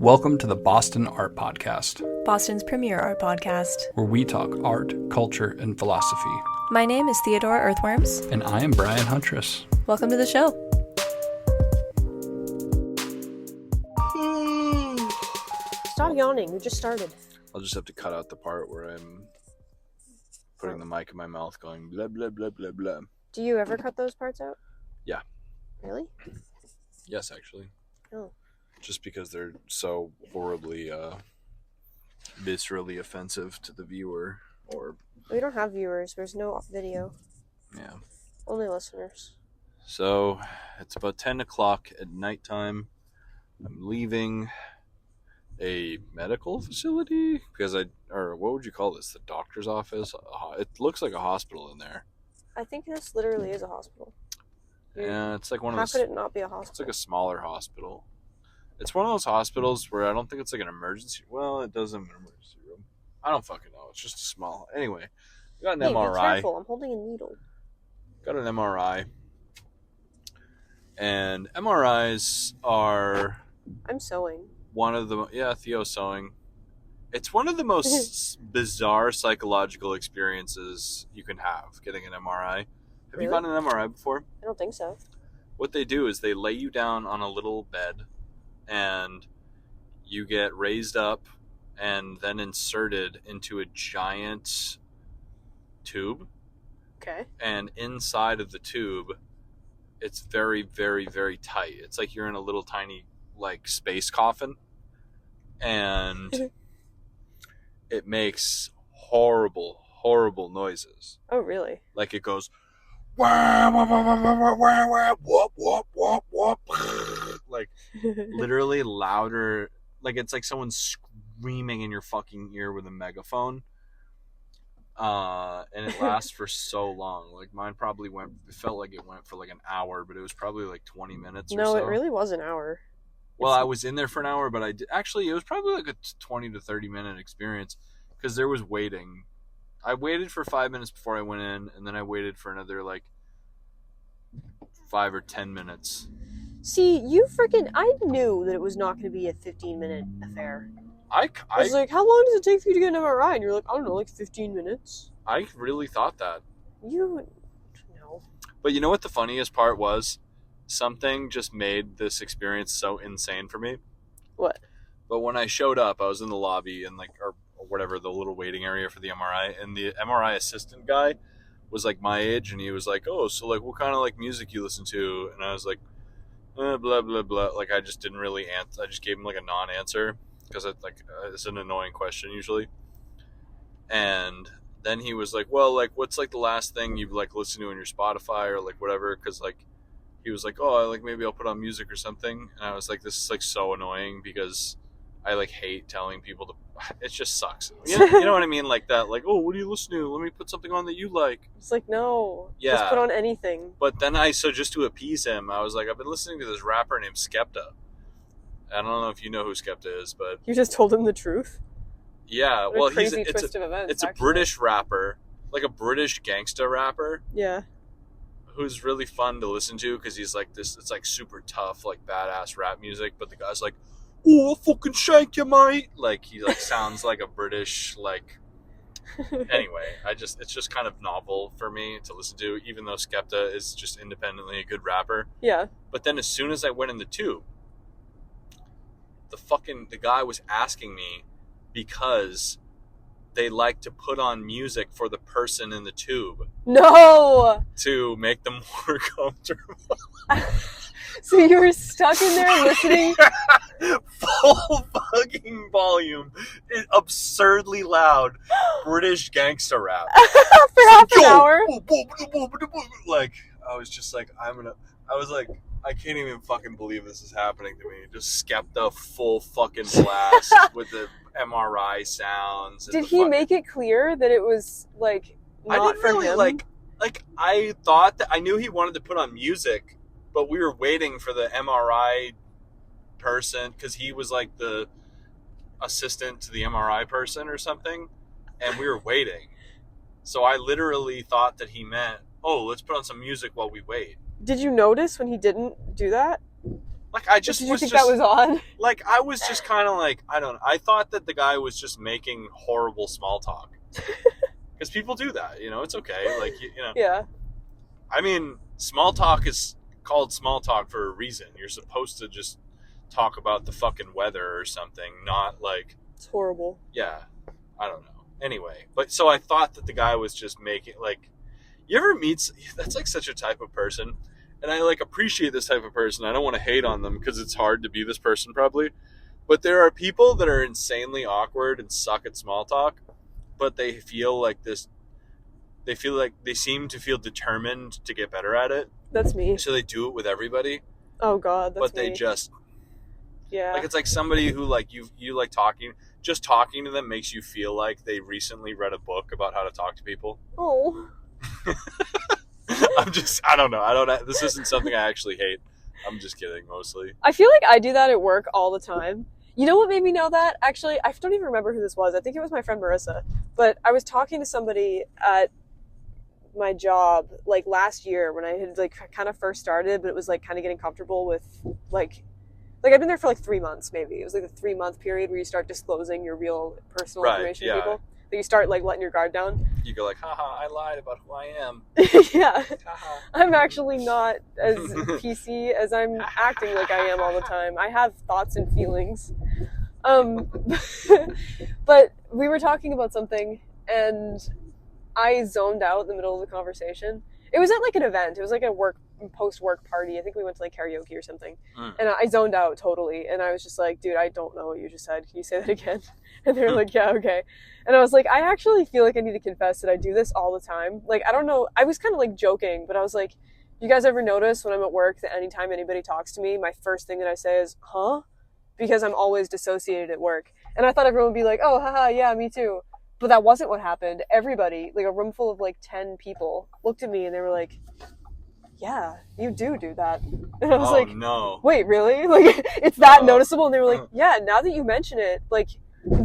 Welcome to the Boston Art Podcast, Boston's premier art podcast, where we talk art, culture, and philosophy. My name is Theodore Earthworms. And I am Brian Huntress. Welcome to the show. Stop yawning. We just started. I'll just have to cut out the part where I'm putting the mic in my mouth going blah, blah, blah, blah, blah. Do you ever cut those parts out? Yeah. Really? Yes, actually. Oh. Just because they're so horribly, viscerally offensive to the viewer. Or We don't have viewers. There's no video. yeah. Only listeners. So, it's about 10 o'clock at nighttime. I'm leaving a medical facility because or what would you call this? The doctor's office? It looks like a hospital in there. I think this literally is a hospital. Yeah, it's like one of How those. could it not be a hospital? It's like a smaller hospital. It's one of those hospitals where I don't think it's like an emergency. Well, it does have an emergency room. I don't fucking know. It's just a small. Anyway, I got an Hey, MRI. be careful. I'm holding a needle. Got an MRI. And MRIs are I'm sewing. one of the Theo's sewing. It's one of the most bizarre psychological experiences you can have, getting an MRI. Have you Really? gotten an MRI before? I don't think so. What they do is they lay you down on a little bed and you get raised up and then inserted into a giant tube. Okay. And inside of the tube, it's very, very, very tight. It's like you're in a little tiny, like, space coffin. And it makes horrible, horrible noises. Oh, really? Like it goes, wah, wah, wah, wah, wah, wah, wah, whoop, whoop, whoop, whoop. Like literally louder. Like it's like someone screaming in your fucking ear with a megaphone. And it lasts for so long. Like mine probably it felt like it went for like an hour, but it was probably like 20 minutes or so. No, it really was an hour. Well, I was in there for an hour, but actually it was probably like a 20 to 30 minute experience because there was waiting. I waited for 5 minutes before I went in, and then I waited for another like 5 or 10 minutes. See, I knew that it was not going to be a 15-minute affair. I was like, how long does it take for you to get an MRI? And you're like, I don't know, like 15 minutes. I really thought that. No. But you know what the funniest part was? Something just made this experience so insane for me. What? But when I showed up, I was in the lobby and or whatever, the little waiting area for the MRI, and the MRI assistant guy was like my age, and he was like, oh, so like what kind of like music you listen to? And I was like, blah blah blah. Like I just didn't really answer. I just gave him like a non-answer because it's an annoying question usually. And then he was like, well, like what's like the last thing you've like listened to on your Spotify or like whatever? Because like he was like, oh, like maybe I'll put on music or something. And I was like, this is like so annoying because I like hate telling people to. It just sucks. You know what I mean? Like that. Like, oh, what do you listen to? Let me put something on that you like. It's like, no. Yeah. Just put on anything. But then so just to appease him, I was like, I've been listening to this rapper named Skepta. I don't know if you know who Skepta is, but You just told him the truth? yeah, What well, a crazy twist of events, it's a actually. British rapper, like a British gangsta rapper, Yeah. who's really fun to listen to because he's like this. It's like super tough, like badass rap music. But the guy's like, "Oh, I'll fucking shank you, mate!" Like he like sounds like a British like. Anyway, it's just kind of novel for me to listen to, even though Skepta is just independently a good rapper. Yeah. But then as soon as I went in the tube, the guy was asking me because they like to put on music for the person in the tube No! to make them more comfortable. So you were stuck in there listening? Full fucking volume. Absurdly loud British gangster rap. For half an hour? Like, I was just like, I can't even fucking believe this is happening to me. Just Skepta full fucking blast with the MRI sounds. Did he make it clear that it was, like, not I didn't for really, him? like, I thought that, I knew he wanted to put on music, but we were waiting for the MRI person, because he was, like, the assistant to the MRI person or something, and we were waiting. So I literally thought that he meant, oh, let's put on some music while we wait. Did you notice when he didn't do that? Like, I just Did you think that was odd? Like, I was just kind of like, I don't know. I thought that the guy was just making horrible small talk. Because people do that, you know, it's okay. Like, you know. Yeah. I mean, small talk is called small talk for a reason. You're supposed to just talk about the fucking weather or something, not like... It's horrible. Yeah. I don't know. Anyway. But, so I thought that the guy was just making, like... You ever meet... That's, like, such a type of person. And I, like, appreciate this type of person. I don't want to hate on them because it's hard to be this person, probably. But there are people that are insanely awkward and suck at small talk, but they feel like this... They feel like... They seem to feel determined to get better at it. That's me. So they do it with everybody. Oh, God, that's me. But they just... Yeah. Like, it's like somebody who, like, you like talking... Just talking to them makes you feel like they recently read a book about how to talk to people. Oh. I don't know. This isn't something I actually hate. I'm just kidding, mostly. I feel like I do that at work all the time. You know what made me know that? Actually, I don't even remember who this was. I think it was my friend Marissa. But I was talking to somebody at my job, like, last year when I had, like, kind of first started, but it was, like, kind of getting comfortable with, like I've been there for, like, 3 months, maybe. It was, like, a 3-month period where you start disclosing your real personal information to people. That you start, like, letting your guard down. You go like, haha, I lied about who I am. Yeah. Haha. I'm actually not as PC as I'm acting like I am all the time. I have thoughts and feelings. But we were talking about something, and I zoned out in the middle of the conversation. It was at, like, an event. It was, like, a post-work party. I think we went to, like, karaoke or something. And I zoned out totally. And I was just like, dude, I don't know what you just said. Can you say that again? And they were like, yeah, okay. And I was like, I actually feel like I need to confess that I do this all the time. Like, I don't know. I was kind of, like, joking, but I was like, you guys ever notice when I'm at work that anytime anybody talks to me, my first thing that I say is, huh? Because I'm always dissociated at work. And I thought everyone would be like, oh, haha, yeah, me too. But that wasn't what happened. Everybody, like, a room full of, like, 10 people looked at me and they were like, yeah, you do that. And I was like, no. Wait, really? Like, it's that noticeable? And they were like, yeah, now that you mention it, like,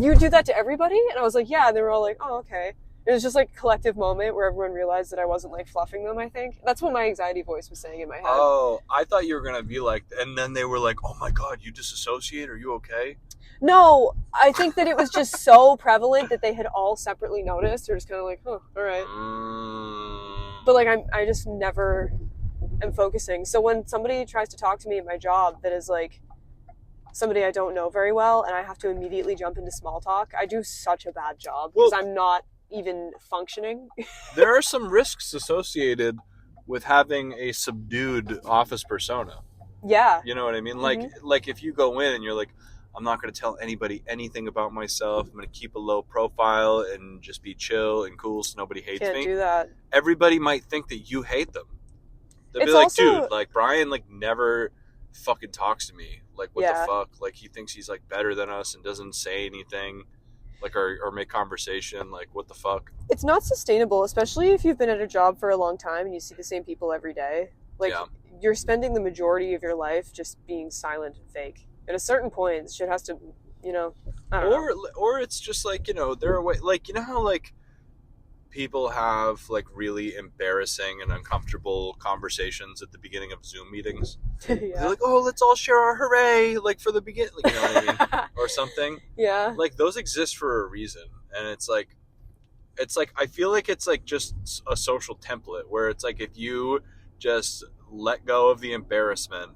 you do that to everybody? And I was like, yeah. And they were all like, oh, okay. It was just, like, a collective moment where everyone realized that I wasn't, like, fluffing them, I think. That's what my anxiety voice was saying in my head. Oh, I thought you were going to be like, and then they were like, oh my God, you disassociate? Are you okay? No, I think that it was just so prevalent that they had all separately noticed. They're just kind of like, oh, all right. But, like, I just never am focusing. So when somebody tries to talk to me at my job that is, like, somebody I don't know very well, and I have to immediately jump into small talk, I do such a bad job because I'm not even functioning. There are some risks associated with having a subdued office persona. Yeah. You know what I mean? Like if you go in and you're like, I'm not going to tell anybody anything about myself. I'm going to keep a low profile and just be chill and cool so nobody hates me. Can't do that. Everybody might think that you hate them. They'll be like, also... dude, like, Brian, like, never fucking talks to me. Like, what the fuck? Like, he thinks he's, like, better than us and doesn't say anything. Like, or make conversation. Like, what the fuck? It's not sustainable, especially if you've been at a job for a long time and you see the same people every day. Like, you're spending the majority of your life just being silent and fake. At a certain point, shit has to, you know, I don't know. Or it's just like, you know, there are ways, like, you know how, like, people have, like, really embarrassing and uncomfortable conversations at the beginning of Zoom meetings? Yeah. They're like, oh, let's all share our hooray, like, for the beginning, like, you know what I mean? Or something. Yeah. Like, those exist for a reason. And it's like, I feel like it's, like, just a social template where it's like, if you just let go of the embarrassment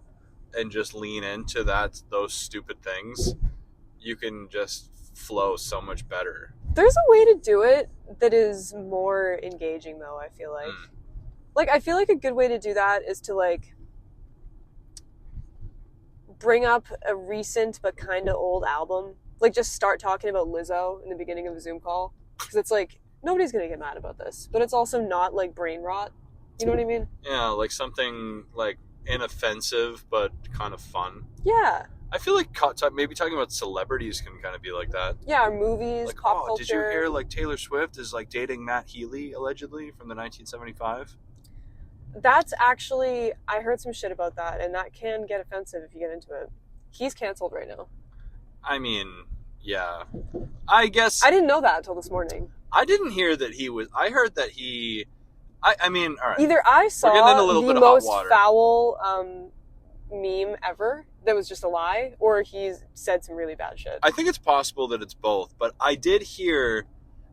and just lean into those stupid things, you can just flow so much better. There's a way to do it that is more engaging, though, I feel like. Like, I feel like a good way to do that is to, like, bring up a recent but kind of old album. Like, just start talking about Lizzo in the beginning of a Zoom call. Because it's like, nobody's going to get mad about this. But it's also not, like, brain rot. You know what I mean? Yeah, like something, like, inoffensive but kind of fun. Yeah. I feel like maybe talking about celebrities can kind of be like that. Yeah, movies, like, pop culture. Did you hear, like, Taylor Swift is, like, dating Matt Healy, allegedly, from the 1975? That's actually, I heard some shit about that, and that can get offensive if you get into it. He's canceled right now. I mean, yeah. I guess... I didn't know that until this morning. I didn't hear that he was... I heard that he... I mean, all right. Either I saw the most foul meme ever that was just a lie, or he's said some really bad shit. I think it's possible that it's both, but I did hear.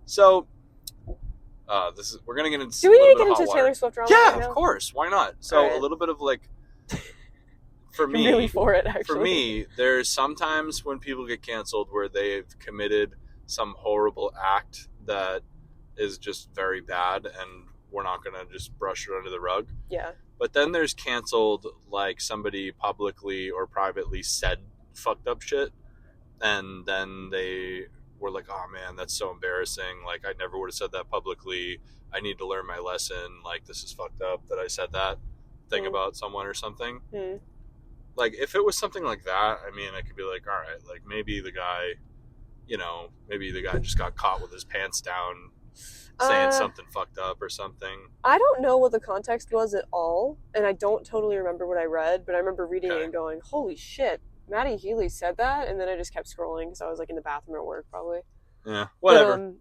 So, we're gonna get into. Do we need to bit get of into hot Taylor water. Swift drama? Yeah, right now? of course. Why not? So Alright. a little bit of like. For I'm me, really for it, actually. For me, there's sometimes when people get canceled where they've committed some horrible act that is just very bad, and we're not gonna just brush it under the rug. Yeah. But then there's canceled like somebody publicly or privately said fucked up shit, and then they were like, oh man, that's so embarrassing, like I never would have said that publicly, I need to learn my lesson, like this is fucked up that I said that thing about someone or something. Like if it was something like that, I mean, I could be like, all right, like maybe the guy just got caught with his pants down saying something fucked up or something. I don't know what the context was at all, and I don't totally remember what I read, but I remember reading it and going, holy shit, Maddie Healy said that, and then I just kept scrolling because I was like in the bathroom at work probably. Yeah, whatever. But,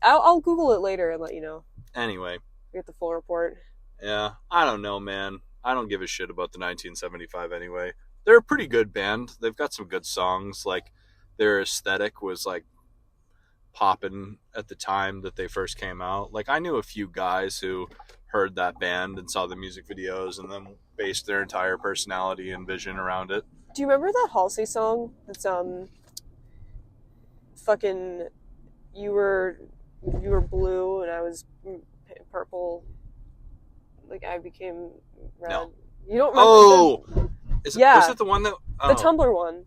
I'll Google it later and let you know. Anyway. Get the full report. Yeah, I don't know, man. I don't give a shit about the 1975 anyway. They're a pretty good band. They've got some good songs. Like, their aesthetic was, like, popping at the time that they first came out. Like, I knew a few guys who heard that band and saw the music videos and then based their entire personality and vision around it. Do you remember that Halsey song that's, fucking, you were blue and I was purple, like I became red? No. You don't remember? Oh! Was it the one that... The Tumblr one.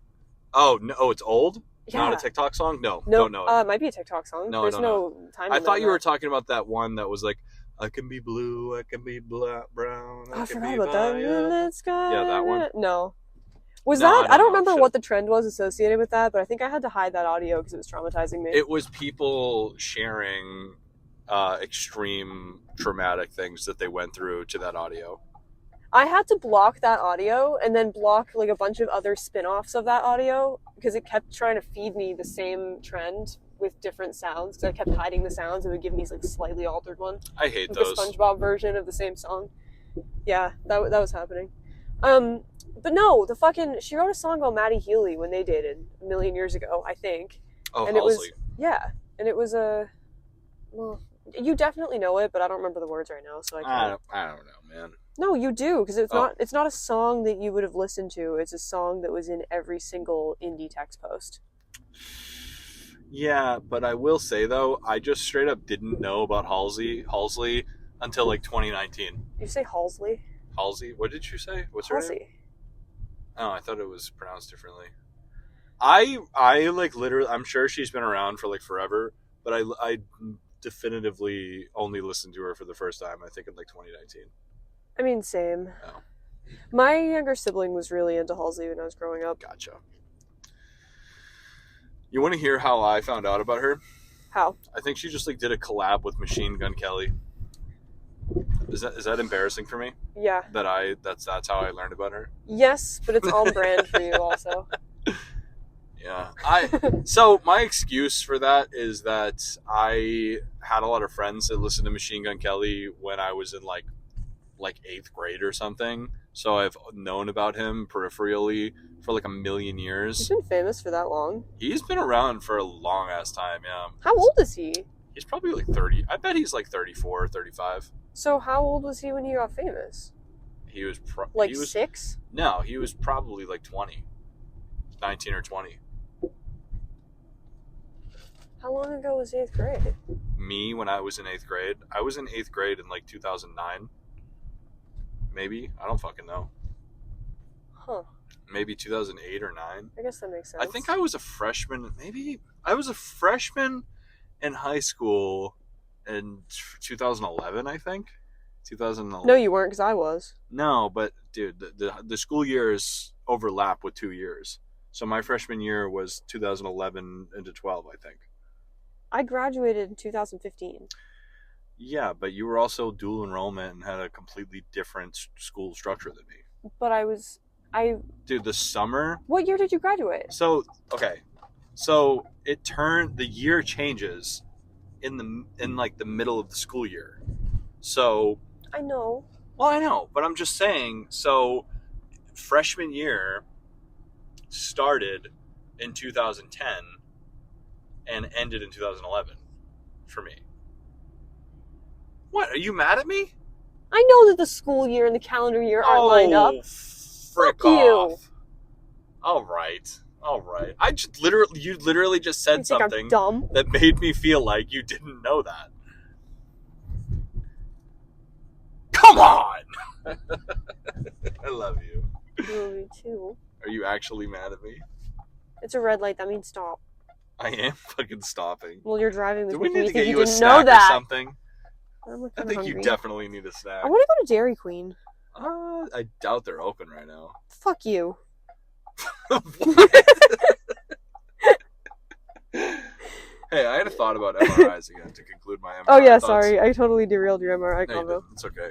Oh, no, it's old? Yeah. Not a TikTok song? No, No, don't know it. It might be a TikTok song. No, There's I don't no time. I thought you were talking about that one that was like, I can be blue, I can be brown, I can forgot be about that. violet. Let's go. Yeah, that one. No. No, I don't remember Shit. what the trend was associated with that, but I think I had to hide that audio because it was traumatizing me. It was people sharing extreme traumatic things that they went through to that audio. I had to block that audio and then block like a bunch of other spin-offs of that audio because it kept trying to feed me the same trend with different sounds. Because I kept hiding the sounds, it would give me like slightly altered one. I hate like those. The SpongeBob version of the same song. Yeah, that was happening. But no, she wrote a song about Maddie Healy when they dated a million years ago, I think. Oh, and Halsey. It was well, you definitely know it, but I don't remember the words right now, so I can't. I don't know, man. No, you do, because it's not a song that you would have listened to. It's a song that was in every single indie text post. Yeah, but I will say though, I just straight up didn't know about Halsey until like 2019. You say Halsey? Halsey? What did you say? What's her name? Halsey. Oh, I thought it was pronounced differently. I like literally, I'm sure she's been around for like forever, but I definitively only listened to her for the first time, I think in like 2019. I mean, same. Oh. My younger sibling was really into Halsey when I was growing up. Gotcha. You want to hear how I found out about her? How? I think she just like did a collab with Machine Gun Kelly. Is that embarrassing for me? Yeah. That's how I learned about her? Yes, but it's on brand for you also. Yeah. So my excuse for that is that I had a lot of friends that listened to Machine Gun Kelly when I was in like 8th grade or something. So I've known about him peripherally for like a million years. He's been famous for that long. He's been around for a long ass time, yeah. How old is he? He's probably like 30. I bet he's like 34 or 35. So how old was he when he got famous? He was 6? No, he was probably like 20. 19 or 20. How long ago was 8th grade? Me, when I was in 8th grade. I was in 8th grade in like 2009. Maybe. I don't fucking know. Huh. Maybe 2008 or 9. I guess that makes sense. I think I was a freshman. Maybe I was a freshman in high school in 2011, I think. 2011. No, you weren't, because I was. No, but dude, the school years overlap with 2 years. So my freshman year was 2011 into 12, I think. I graduated in 2015. Yeah, but you were also dual enrollment and had a completely different school structure than me. But Dude, the summer... What year did you graduate? So, okay. So, the year changes in the middle of the school year. So... I know. Well, I know, but I'm just saying, so... freshman year started in 2010 and ended in 2011 for me. What? Are you mad at me? I know that the school year and the calendar year aren't lined up. Frick Fuck you. off. All right. You literally just said You think something I'm dumb? that made me feel like you didn't know that. Come on! I love you. I love you too. Are you actually mad at me? It's a red light. That means stop. I am fucking stopping. Well, you're driving with Do me. we need to think get you a didn't know snack or that. something? I'm I think you hungry. definitely need a snack. I want to go to Dairy Queen. I doubt they're open right now. Fuck you. Hey, I had a thought about MRIs again to conclude my MRI Oh yeah, thoughts. sorry. I totally derailed your MRI No, you convo. didn't. It's okay.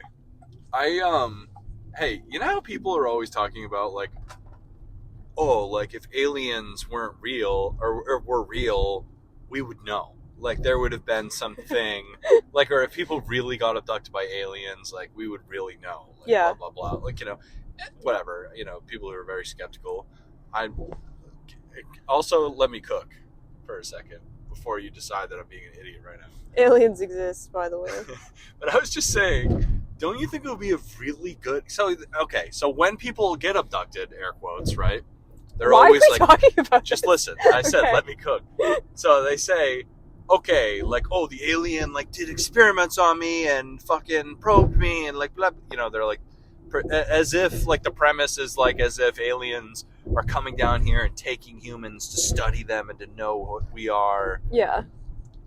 Hey, you know how people are always talking about like, oh, like if aliens weren't real or were real, we would know. Like there would have been something, like, or if people really got abducted by aliens, like we would really know. Like, Yeah. Blah blah blah. Like whatever. People who are very skeptical. Also let me cook for a second before you decide that I'm being an idiot right now. Aliens exist, by the way. But I was just saying, don't you think it would be a really good... So when people get abducted, air quotes, right? They're Why always are we like, talking about just this? listen. I said, Okay. let me cook. So they say, okay, like, oh, the alien, like, did experiments on me and fucking probed me and, like, blah, they're like, as if, like, the premise is, like, as if aliens are coming down here and taking humans to study them and to know what we are. Yeah.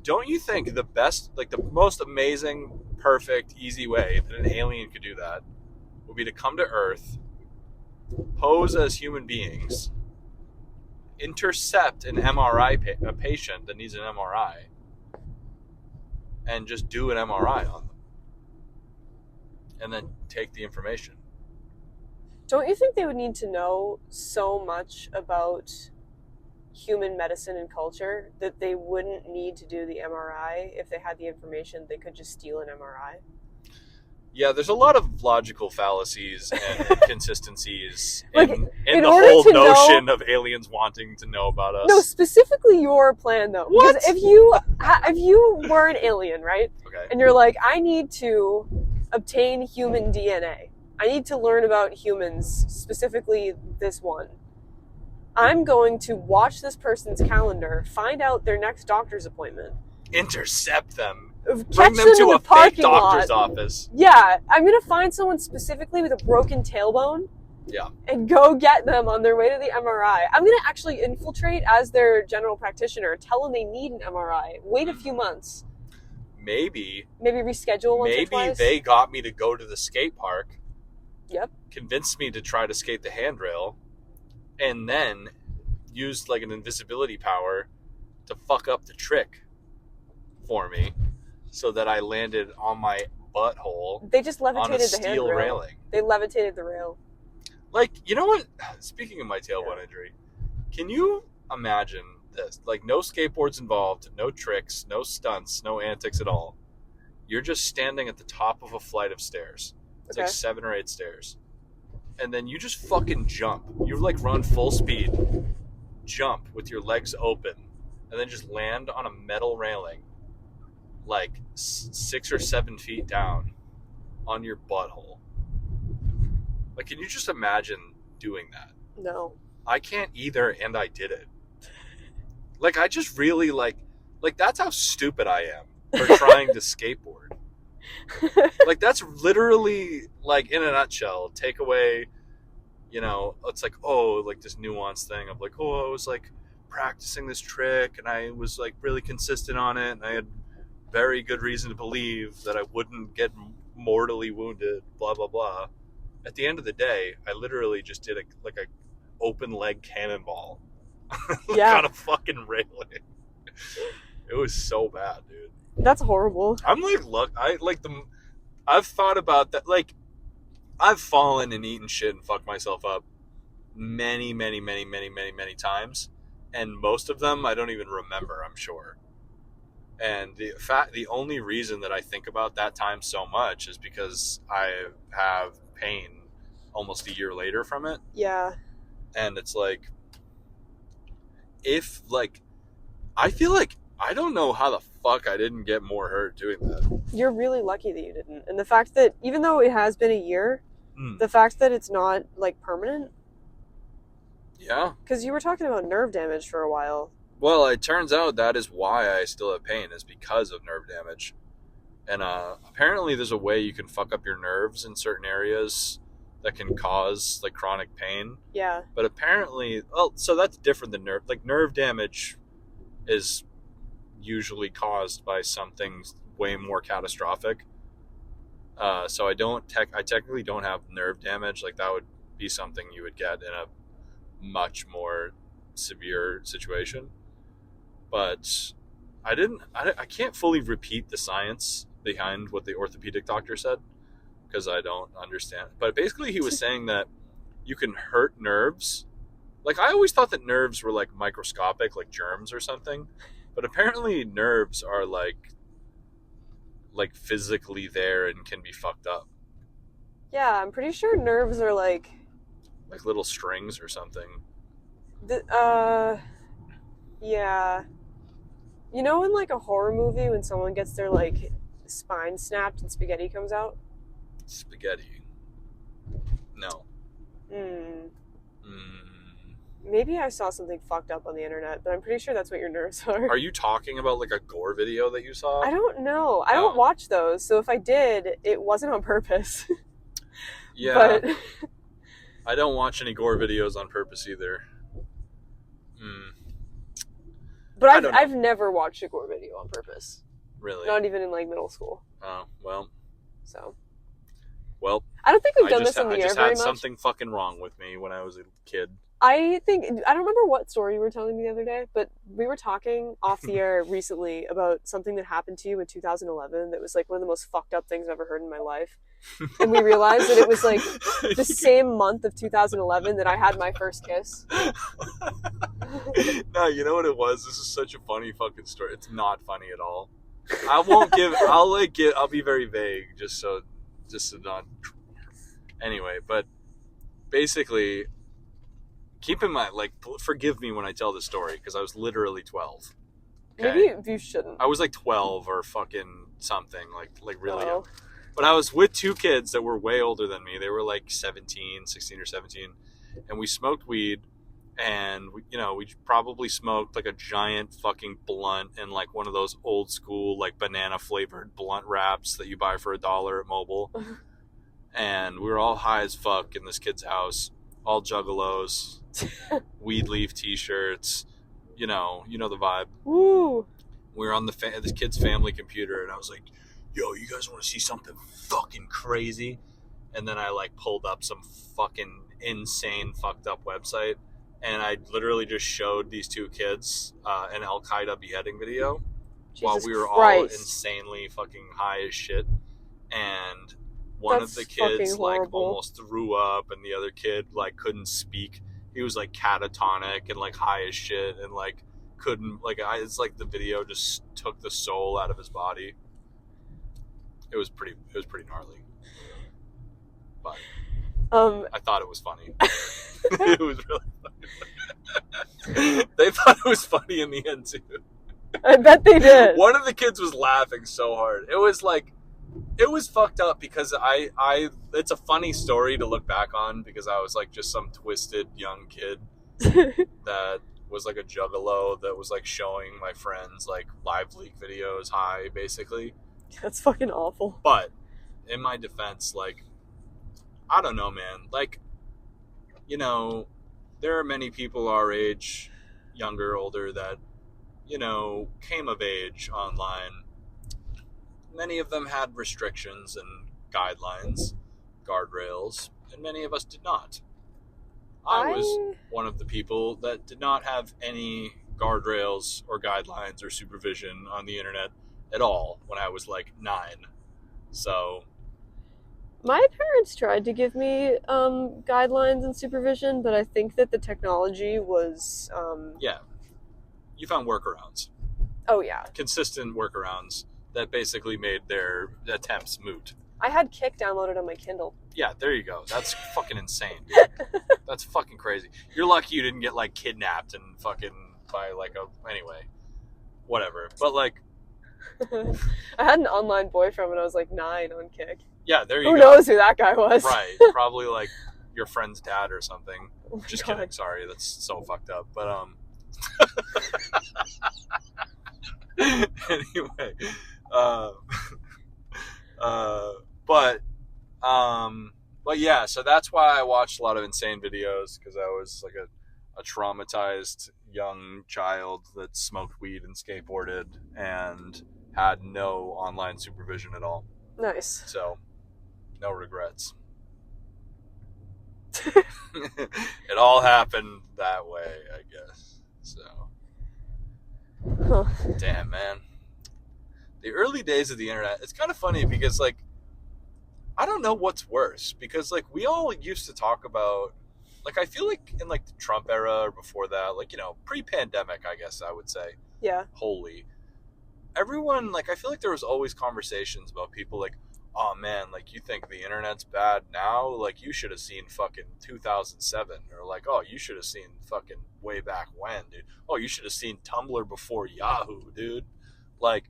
Don't you think the best, like the most amazing, perfect, easy way that an alien could do that would be to come to Earth, pose as human beings, intercept an MRI, a patient that needs an MRI, and just do an MRI on them, and then take the information? Don't you think they would need to know so much about human medicine and culture that they wouldn't need to do the MRI if they had the information? They could just steal an MRI. Yeah, there's a lot of logical fallacies and inconsistencies Like, in the order whole to notion of aliens wanting to know about us. No, specifically your plan though. What? Because if you were an alien, right? Okay. And you're like, I need to obtain human DNA. I need to learn about humans, specifically this one. I'm going to watch this person's calendar, find out their next doctor's appointment, Intercept them. catch Bring them them in to the a fake parking doctor's lot. office. Yeah, I'm gonna find someone specifically with a broken tailbone. Yeah. And go get them on their way to the MRI. I'm gonna actually infiltrate as their general practitioner, tell them they need an MRI. Wait a few months. Maybe Reschedule once or twice. they got me to go to the skate park. Yep. Convinced me to try to skate the handrail, and then used like an invisibility power to fuck up the trick for me, so that I landed on my butthole They just on a levitated the steel handrail. railing. They levitated the rail. Like, you know what? Speaking of my tailbone injury, can you imagine this? Like, no skateboards involved, no tricks, no stunts, no antics at all. You're just standing at the top of a flight of stairs. It's like 7 or 8 stairs. And then you just fucking jump. You like run full speed, jump with your legs open, and then just land on a metal railing like 6 or 7 feet down on your butthole. Like, can you just imagine doing that? No. I can't either, and I did it. Like, I just really, like that's how stupid I am for trying to skateboard. Like, that's literally, like, in a nutshell, take away, it's like, oh, like, this nuanced thing of, like, oh, I was, like, practicing this trick, and I was, like, really consistent on it, and I had very good reason to believe that I wouldn't get mortally wounded, blah, blah, blah. At the end of the day, I literally just did a open leg cannonball Yeah. on a fucking railing. It was so bad, dude. That's horrible. I'm like, look, I've thought about that. Like, I've fallen and eaten shit and fucked myself up many, many, many, many, many, many times, and most of them I don't even remember, I'm sure. And the only reason that I think about that time so much is because I have pain almost a year later from it. Yeah. And it's like, if, like, I feel like, I don't know how the fuck I didn't get more hurt doing that. You're really lucky that you didn't. And the fact that, even though it has been a year, the fact that it's not, like, permanent. Yeah. Because you were talking about nerve damage for a while. Well, it turns out that is why I still have pain, is because of nerve damage. And apparently there's a way you can fuck up your nerves in certain areas that can cause, like, chronic pain. Yeah. But apparently, well, so that's different than nerve. Like, nerve damage is usually caused by something way more catastrophic. So I technically don't have nerve damage. Like, that would be something you would get in a much more severe situation. But I can't fully repeat the science behind what the orthopedic doctor said, because I don't understand. But basically he was saying that you can hurt nerves. Like, I always thought that nerves were, like, microscopic, like germs or something. But apparently nerves are, like physically there and can be fucked up. Yeah, I'm pretty sure nerves are, like little strings or something. Yeah. You know, in, like, a horror movie when someone gets their, like, spine snapped and spaghetti comes out? Spaghetti. No. Maybe I saw something fucked up on the internet, but I'm pretty sure that's what your nerves are. Are you talking about, like, a gore video that you saw? I don't know. I don't watch those, so if I did, it wasn't on purpose. Yeah. But I don't watch any gore videos on purpose either. But I've never watched a gore video on purpose. Really? Not even in, like, middle school. Oh, well. So. Well. I don't think we've done this in the air very much. I just had something fucking wrong with me when I was a kid. I don't remember what story you were telling me the other day, but we were talking off the air recently about something that happened to you in 2011 that was, like, one of the most fucked up things I've ever heard in my life. And we realized that it was, like, the same month of 2011 that I had my first kiss. No, you know what it was? This is such a funny fucking story. It's not funny at all. I'll be very vague just to not. Anyway, but basically, keep in mind, like, forgive me when I tell this story, because I was literally 12. Okay? Maybe you shouldn't. I was like 12 or fucking something, like really young. Oh. But I was with two kids that were way older than me. They were like 16 or 17. And we smoked weed, and we probably smoked like a giant fucking blunt and like one of those old school, like, banana flavored blunt wraps that you buy for $1 at Mobile. And we were all high as fuck in this kid's house, all juggalos, weed leaf t-shirts, you know the vibe. Woo! We were on this kid's family computer, and I was like, yo, you guys want to see something fucking crazy? And then I, like, pulled up some fucking insane fucked up website, and I literally just showed these two kids an Al-Qaeda beheading video while we were all insanely fucking high as shit. And one of the kids, like, almost threw up, and the other kid, like, couldn't speak. He was, like, catatonic and, like, high as shit, and, like, couldn't, like, it's like the video just took the soul out of his body. It was pretty gnarly. But I thought it was funny. It was really funny. They thought it was funny in the end too. I bet they did. One of the kids was laughing so hard. It was fucked up because it's a funny story to look back on, because I was like just some twisted young kid that was like a juggalo that was like showing my friends like live leak videos high, basically. That's fucking awful. But in my defense, like, I don't know, man. Like, there are many people our age, younger, older, that, came of age online. Many of them had restrictions and guidelines, guardrails, and many of us did not. I was one of the people that did not have any guardrails or guidelines or supervision on the internet at all when I was like 9. So my parents tried to give me guidelines and supervision, but I think that the technology was yeah, you found workarounds. Oh yeah, consistent workarounds that basically made their attempts moot. I had Kick downloaded on my Kindle. Yeah, there you go. That's fucking insane, dude. That's fucking crazy. You're lucky you didn't get like kidnapped and fucking by like a anyway, whatever. But like, I had an online boyfriend when I was like 9 on Kick. yeah, there you Who go. knows who that guy was? Right, probably like your friend's dad or something. Oh my Just God. kidding. Sorry, that's so fucked up. But anyway, but yeah. So that's why I watched a lot of insane videos, because I was like a traumatized young child that smoked weed and skateboarded and had no online supervision at all. Nice. So no regrets. It all happened that way, I guess. So, Huh. damn, man. The early days of the internet, it's kind of funny because, like, I don't know what's worse, because, like, we all used to talk about, like, I feel like in, like, the Trump era or before that, like, you know, pre-pandemic, I guess I would say, Yeah. wholly, everyone, like, I feel like there was always conversations about people like, oh man, like, you think the internet's bad now? Like, you should have seen fucking 2007. Or like, oh, you should have seen fucking way back when, dude. Oh, you should have seen Tumblr before Yahoo, dude. Like,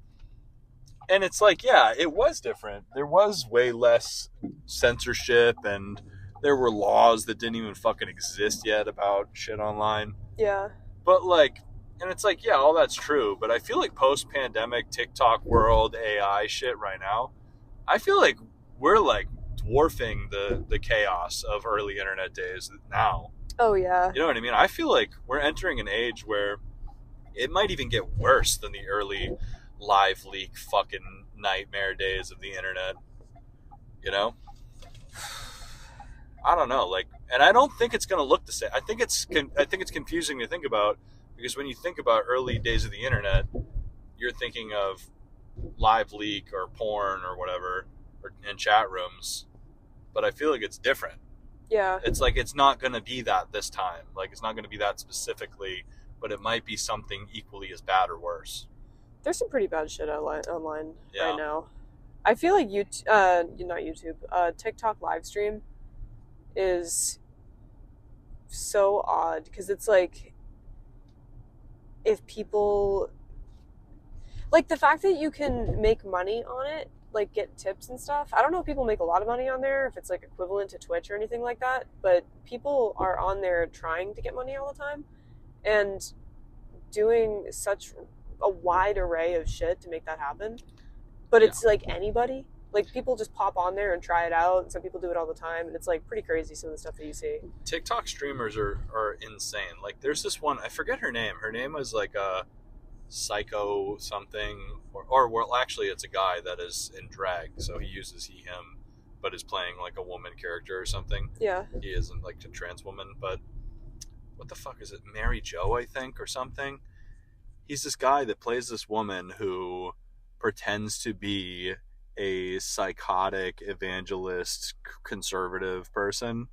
and it's like, yeah, it was different. There was way less censorship, and there were laws that didn't even fucking exist yet about shit online. Yeah. But like, and it's like, yeah, all that's true. But I feel like post-pandemic TikTok world AI shit right now, I feel like we're like dwarfing the chaos of early internet days now. Oh, yeah. You know what I mean? I feel like we're entering an age where it might even get worse than the early live leak fucking nightmare days of the internet. You know? I don't know. Like, and I don't think it's going to look the same. I think it's confusing to think about, because when you think about early days of the internet, you're thinking of live leak or porn or whatever, or in chat rooms, but I feel like it's different. Yeah. It's like, it's not going to be that this time. Like, it's not going to be that specifically, but it might be something equally as bad or worse. There's some pretty bad shit online Yeah. right now. I feel like TikTok live stream is so odd, because it's like, if people, like, the fact that you can make money on it, like, get tips and stuff. I don't know if people make a lot of money on there, if it's like equivalent to Twitch or anything like that, but people are on there trying to get money all the time and doing such a wide array of shit to make that happen. But it's like anybody, like, people just pop on there and try it out. Some people do it all the time, and it's like pretty crazy, some of the stuff that you see. TikTok streamers are insane. Like, there's this one, I forget her name. Her name was like a Psycho something, or well, actually, it's a guy that is in drag, so he uses he him, but is playing like a woman character or something. Yeah. He isn't like a trans woman, but what the fuck is it? Mary Jo, I think, or something. He's this guy that plays this woman who pretends to be a psychotic evangelist conservative person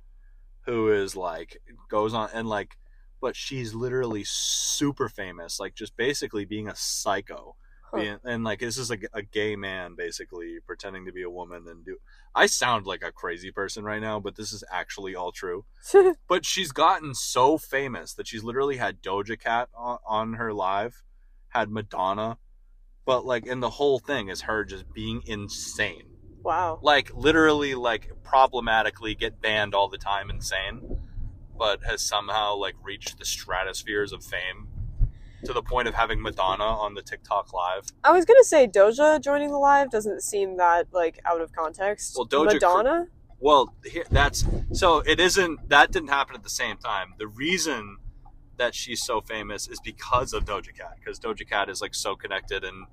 who is like, goes on and like, but she's literally super famous, like just basically being a psycho. And like, this is like a gay man basically pretending to be a woman. And I sound like a crazy person right now, but this is actually all true. But she's gotten so famous that she's literally had Doja Cat on her live, had Madonna, but like, and the whole thing is her just being insane. Wow. Like, literally, like, problematically get banned all the time, insane, but has somehow like reached the stratospheres of fame to the point of having Madonna on the TikTok live. I was gonna say, Doja joining the live doesn't seem that like out of context. Well, Doja Madonna? Well, that's, so it isn't, that didn't happen at the same time. The reason that she's so famous is because of Doja Cat, because Doja Cat is like so connected and,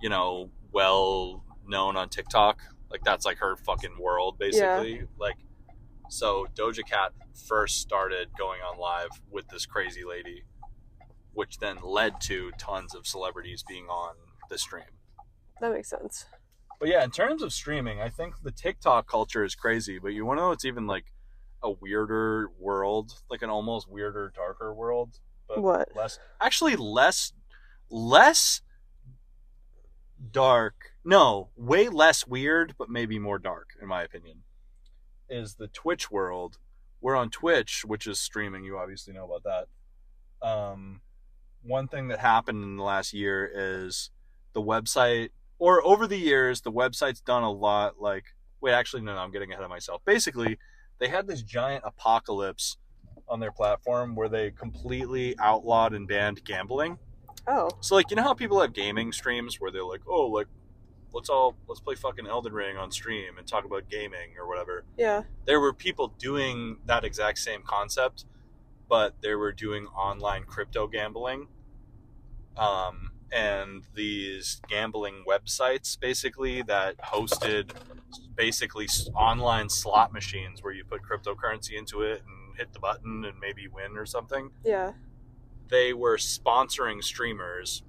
you know, well known on TikTok. Like, that's like her fucking world, basically. Yeah. Like, so Doja Cat first started going on live with this crazy lady, which then led to tons of celebrities being on the stream. That makes sense. But yeah, in terms of streaming, I think the TikTok culture is crazy, but you want to know it's even like a weirder world, like an almost weirder, darker world. But what? Less dark No, way less weird, but maybe more dark, in my opinion, is the Twitch world. We're on Twitch, which is streaming. You obviously know about that. One thing that happened in the last year is the website, or over the years, the website's done a lot like, wait, actually, no, I'm getting ahead of myself. Basically, they had this giant apocalypse on their platform where they completely outlawed and banned gambling. Oh. So, like, you know how people have gaming streams where they're like, oh, like, let's play fucking Elden Ring on stream and talk about gaming or whatever. Yeah. There were people doing that exact same concept, but they were doing online crypto gambling. And these gambling websites basically that hosted basically online slot machines where you put cryptocurrency into it and hit the button and maybe win or something. Yeah. They were sponsoring streamers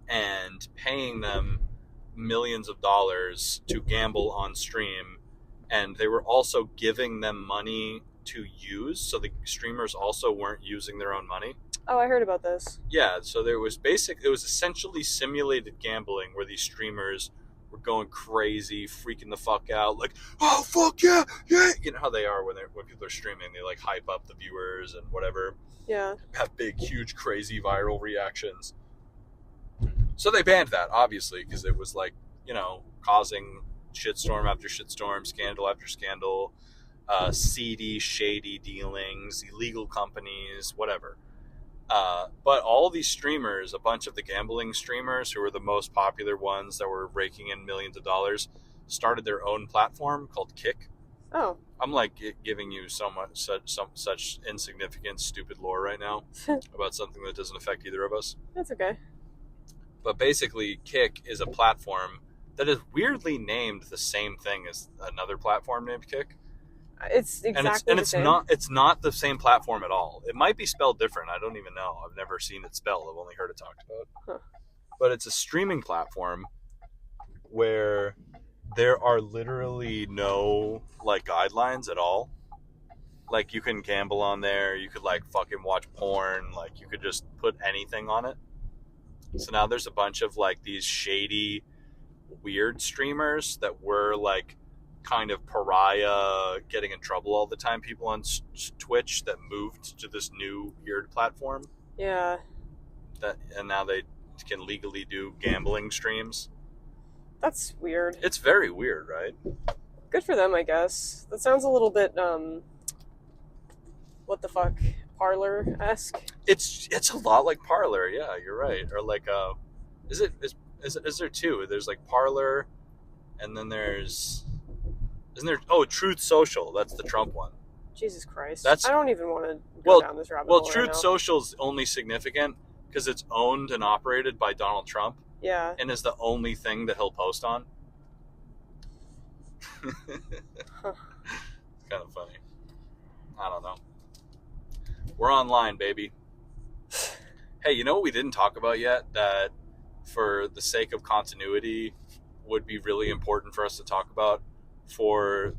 and paying them millions of dollars to gamble on stream, and they were also giving them money to use, so the streamers also weren't using their own money. Oh, I heard about this. Yeah, so it was essentially simulated gambling where these streamers were going crazy, freaking the fuck out, like, oh fuck yeah, yeah. You know how they are when people are streaming, they like hype up the viewers and whatever. Yeah. Have big, huge, crazy viral reactions. So they banned that, obviously, because it was like, you know, causing shitstorm after shitstorm, scandal after scandal, seedy, shady dealings, illegal companies, whatever. But all these streamers, a bunch of the gambling streamers who were the most popular ones that were raking in millions of dollars, started their own platform called Kick. Oh. I'm like giving you such insignificant, stupid lore right now about something that doesn't affect either of us. That's okay. But basically, Kick is a platform that is weirdly named the same thing as another platform named Kick. It's exactly the same. It's not the same platform at all. It might be spelled different. I don't even know. I've never seen it spelled. I've only heard it talked about. Huh. But it's a streaming platform where there are literally no like guidelines at all. Like, you can gamble on there. You could like fucking watch porn. Like, you could just put anything on it. So now there's a bunch of like these shady, weird streamers that were like kind of pariah, getting in trouble all the time, people on Twitch that moved to this new weird platform. Yeah. And now they can legally do gambling streams. That's weird. It's very weird, right? Good for them, I guess. That sounds a little bit, what the fuck, Parlor-esque. It's a lot like Parlor, yeah, you're right. Or like, is there two? There's like Parlor, and then isn't there, Truth Social, that's the Trump one. Jesus Christ. I don't even want to go down this rabbit hole. Well, Truth Social is only significant because it's owned and operated by Donald Trump. Yeah. And is the only thing that he'll post on. Huh. It's kind of funny. I don't know. We're online, baby. Hey, you know what we didn't talk about yet that, for the sake of continuity, would be really important for us to talk about for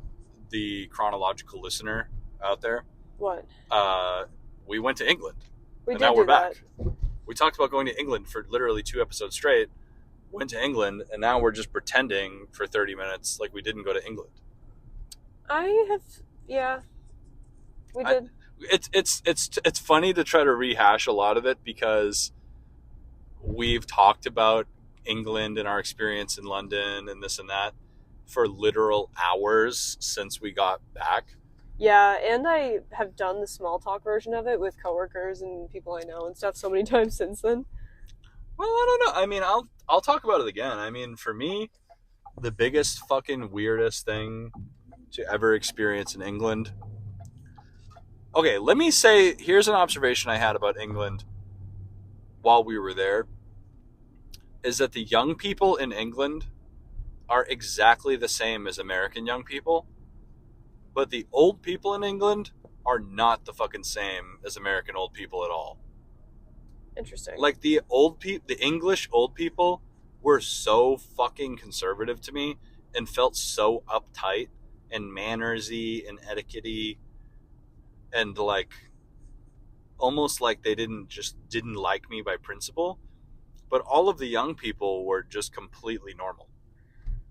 the chronological listener out there? What? We went to England. And now we're back. We talked about going to England for literally 2 episodes straight. Went to England, and now we're just pretending for 30 minutes like we didn't go to England. Yeah. We did. It's funny to try to rehash a lot of it because we've talked about England and our experience in London and this and that for literal hours since we got back. Yeah, and I have done the small talk version of it with coworkers and people I know and stuff so many times since then. Well, I don't know. I mean, I'll talk about it again. I mean, for me, the biggest fucking weirdest thing to ever experience in England. Okay, let me say, here's an observation I had about England while we were there, is that the young people in England are exactly the same as American young people, but the old people in England are not the fucking same as American old people at all. Interesting. Like, the English old people were so fucking conservative to me and felt so uptight and mannersy and etiquette-y and like almost like they didn't like me by principle. But all of the young people were just completely normal.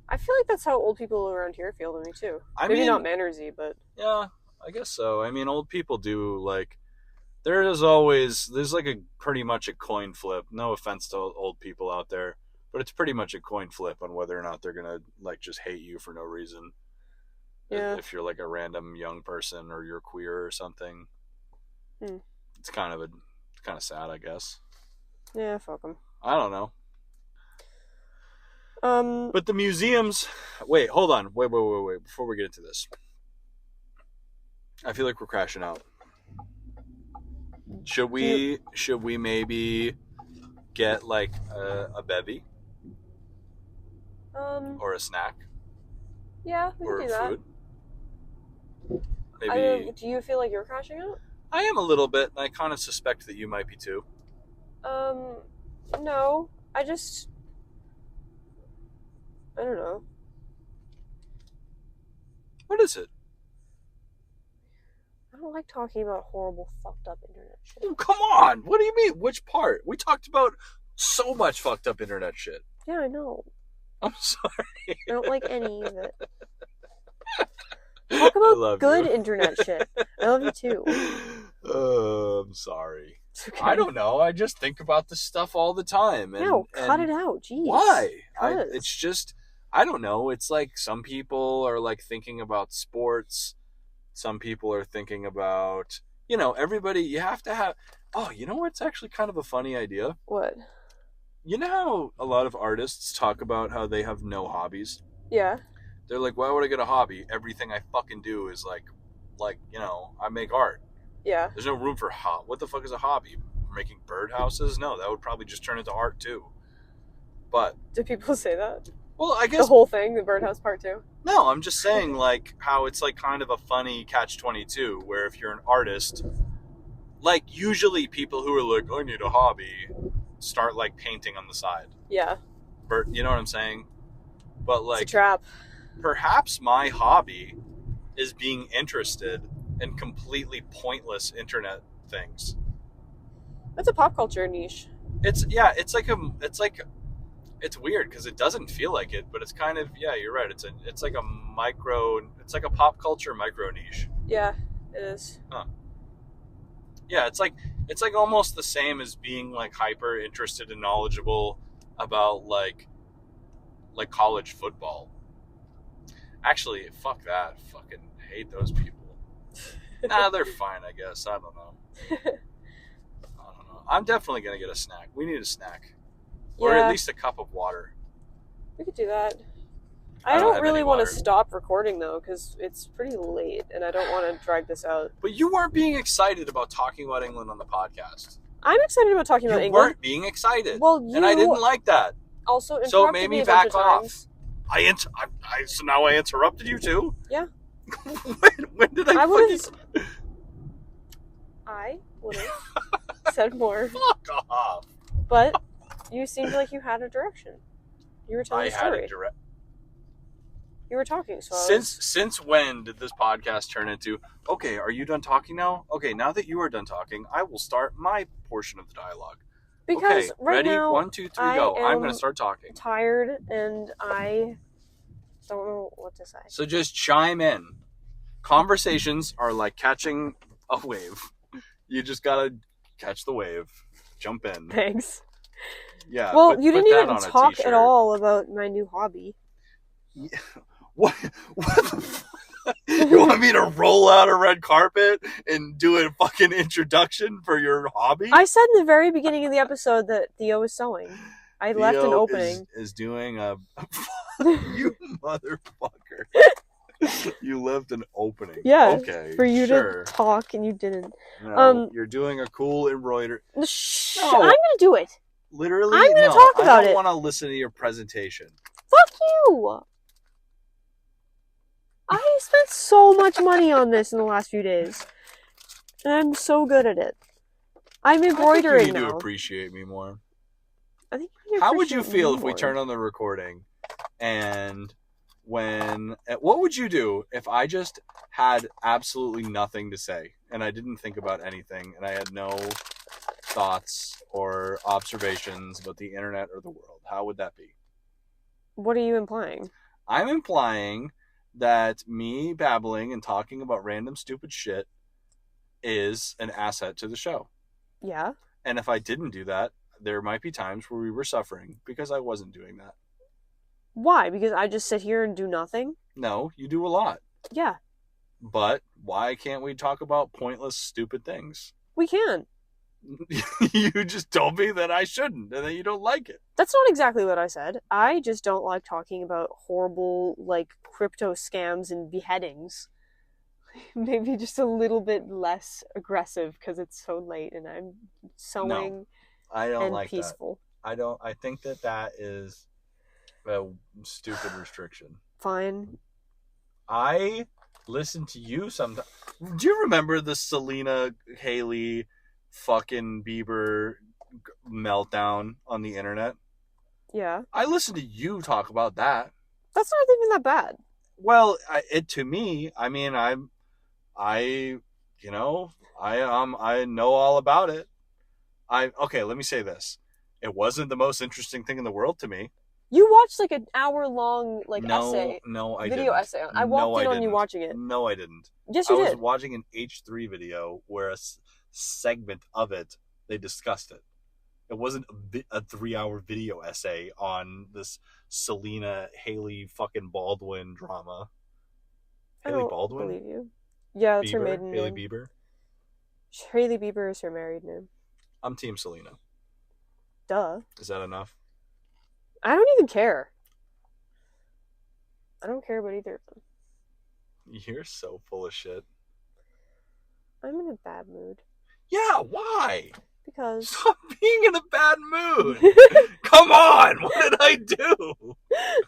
I feel like that's how old people around here feel to me too. Maybe not mannersy, but yeah, I guess so. I mean, old people do like. There's like a pretty much a coin flip. No offense to old people out there, but it's pretty much a coin flip on whether or not they're gonna like just hate you for no reason. yeah. If you're like a random young person or you're queer or something, it's kind of sad, I guess. Yeah, fuck them. I don't know. But the museums. Wait, hold on. Wait. Before we get into this, I feel like we're crashing out. Should we maybe get like a bevy? Or a snack? Yeah, we or can do that. Food? Maybe. Do you feel like you're crashing out? I am a little bit, and I kind of suspect that you might be too. No. I don't know. What is it? I don't like talking about horrible, fucked up internet shit. Oh, come on! What do you mean? Which part? We talked about so much fucked up internet shit. Yeah, I know. I'm sorry. I don't like any of it. Talk about good internet shit. I love you too. I'm sorry. It's okay. I don't know. I just think about this stuff all the time. No, cut it out. Jeez. Why? Cause. It's just, I don't know. It's like some people are like thinking about sports. Some people are thinking about, everybody, you have to have, you know what's actually kind of a funny idea? What? You know how a lot of artists talk about how they have no hobbies? Yeah. They're like, why would I get a hobby? Everything I fucking do is like, I make art. Yeah. There's no room for what the fuck is a hobby? Making birdhouses? No, that would probably just turn into art too. But do people say that? Well, I guess the whole thing, the birdhouse part too. No, I'm just saying like how it's like kind of a funny catch-22 where if you're an artist, like usually people who are like, I need a hobby, start like painting on the side. Yeah. You know what I'm saying? But like, it's a trap. Perhaps my hobby is being interested in completely pointless internet things. That's a pop culture niche. It's weird because it doesn't feel like it, but it's kind of, yeah, you're right. It's like a pop culture micro niche. Yeah, it is. Huh. Yeah, it's like almost the same as being like hyper interested and knowledgeable about like college football. Actually, fuck that. Fucking hate those people. Nah, they're fine, I guess. I don't know. I'm definitely gonna get a snack. We need a snack. Yeah. Or at least a cup of water. We could do that. I don't really want to stop recording though, because it's pretty late and I don't want to drag this out. But you weren't being excited about talking about England on the podcast. I'm excited about talking about England. You weren't being excited. Well, and I didn't like that. Also interrupted so it made me back off. Times. So now I interrupted you too? Yeah. when did I I would have said more. Fuck off. But you seemed like you had a direction. You were telling a story. I had a direction. You were talking, so Since when did this podcast turn into, okay, are you done talking now? Okay, now that you are done talking, I will start my portion of the dialogue. Because okay, right ready? now, 1, 2, 3, go. I'm going to start talking. Tired, and I don't know what to say. So just chime in. Conversations are like catching a wave. You just got to catch the wave. Jump in. Thanks. Yeah. Well, you didn't even talk at all about my new hobby. Yeah. What the fuck? You want me to roll out a red carpet and do a fucking introduction for your hobby? I said in the very beginning of the episode that Theo is sewing. I left an opening. Is doing a... You motherfucker. You left an opening. Yeah. Okay. For you to talk and you didn't. No, you're doing a cool embroidery. Shh. No. I'm going to do it. Literally? I'm going to talk about it. I don't want to listen to your presentation. Fuck you. I spent so much money on this in the last few days. And I'm so good at it. I'm embroidering I think you need now. to appreciate me more. I think you need to How would you feel if more. we turned on the recording and what would you do if I just had absolutely nothing to say and I didn't think about anything and I had no thoughts or observations about the internet or the world? How would that be? What are you implying? I'm implying that me babbling and talking about random stupid shit is an asset to the show. Yeah. And if I didn't do that, there might be times where we were suffering because I wasn't doing that. Why? Because I just sit here and do nothing? No, you do a lot. Yeah. But why can't we talk about pointless, stupid things? We can. You just told me that I shouldn't and that you don't like it. That's not exactly what I said. I just don't like talking about horrible, like, crypto scams and beheadings. Maybe just a little bit less aggressive because it's so late and I'm sewing I don't and like peaceful. that. I think that is a stupid restriction. Fine. I listen to you sometimes. Do you remember the Selena Haley fucking Bieber meltdown on the internet? Yeah. I listen to you talk about that. That's not even that bad. Well, to me, I mean, I know all about it. Okay, let me say this. It wasn't the most interesting thing in the world to me. You watched like an hour-long essay. No, I video didn't. essay. I walked in on you watching it. No, I didn't. Yes, you did. I was watching an H3 video where a segment of it, they discussed it. It wasn't a 3-hour video essay on this Selena Haley fucking Baldwin drama. Haley Baldwin? I don't believe you. Yeah, that's her maiden Haley name. Bieber? Hailey Bieber is her married name. I'm Team Selena. Duh. Is that enough? I don't even care. I don't care about either of them. You're so full of shit. I'm in a bad mood. Yeah, why? Because... Stop being in a bad mood. Come on, what did I do?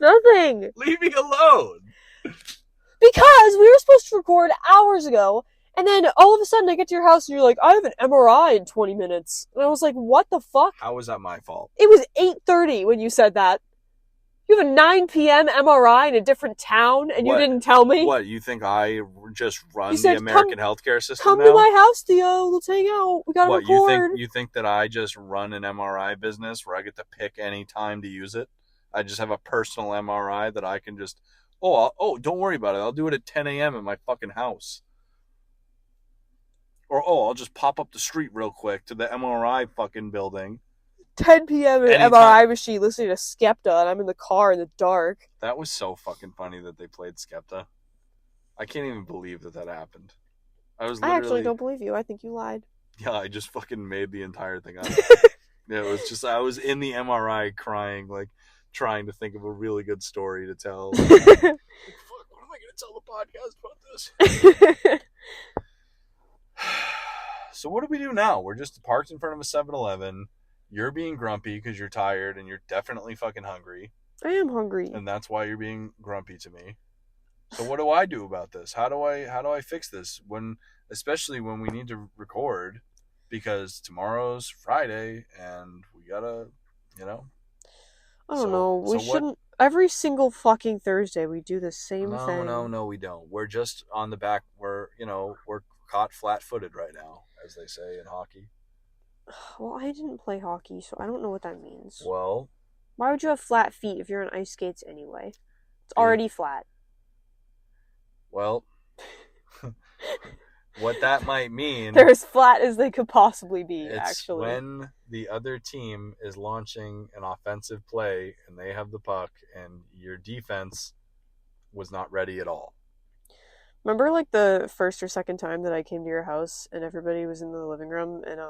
Nothing. Leave me alone. Because we were supposed to record hours ago, and then all of a sudden I get to your house and you're like, I have an MRI in 20 minutes. And I was like, what the fuck? How was that my fault? It was 8:30 when you said that. You have a 9 p.m. MRI in a different town, and you didn't tell me? What, you think I just run You said, the American healthcare system Come now? to my house, Theo. Let's hang out. We gotta record. You think that I just run an MRI business where I get to pick any time to use it? I just have a personal MRI that I can just... don't worry about it. I'll do it at 10 a.m. at my fucking house. Or, I'll just pop up the street real quick to the MRI fucking building. 10 p.m. in an MRI machine listening to Skepta, and I'm in the car in the dark. That was so fucking funny that they played Skepta. I can't even believe that happened. I actually don't believe you. I think you lied. Yeah, I just fucking made the entire thing up. Yeah, it was just... I was in the MRI crying, like, trying to think of a really good story to tell. Like, fuck, what am I going to tell the podcast about this? So what do we do now? We're just parked in front of a 7-Eleven. You're being grumpy because you're tired and you're definitely fucking hungry. I am hungry. And that's why you're being grumpy to me. So what do I do about this? How do I fix this especially when we need to record, because tomorrow's Friday and we gotta, I don't know. We shouldn't. Every single fucking Thursday we do the same thing. No, we don't. We're just on the back. We're caught flat-footed right now, as they say in hockey. Well, I didn't play hockey, so I don't know what that means. Well, why would you have flat feet if you're on ice skates anyway? It's already flat. Well, what that might mean... They're as flat as they could possibly be, actually. When the other team is launching an offensive play and they have the puck and your defense was not ready at all. Remember, like, the first or second time that I came to your house and everybody was in the living room and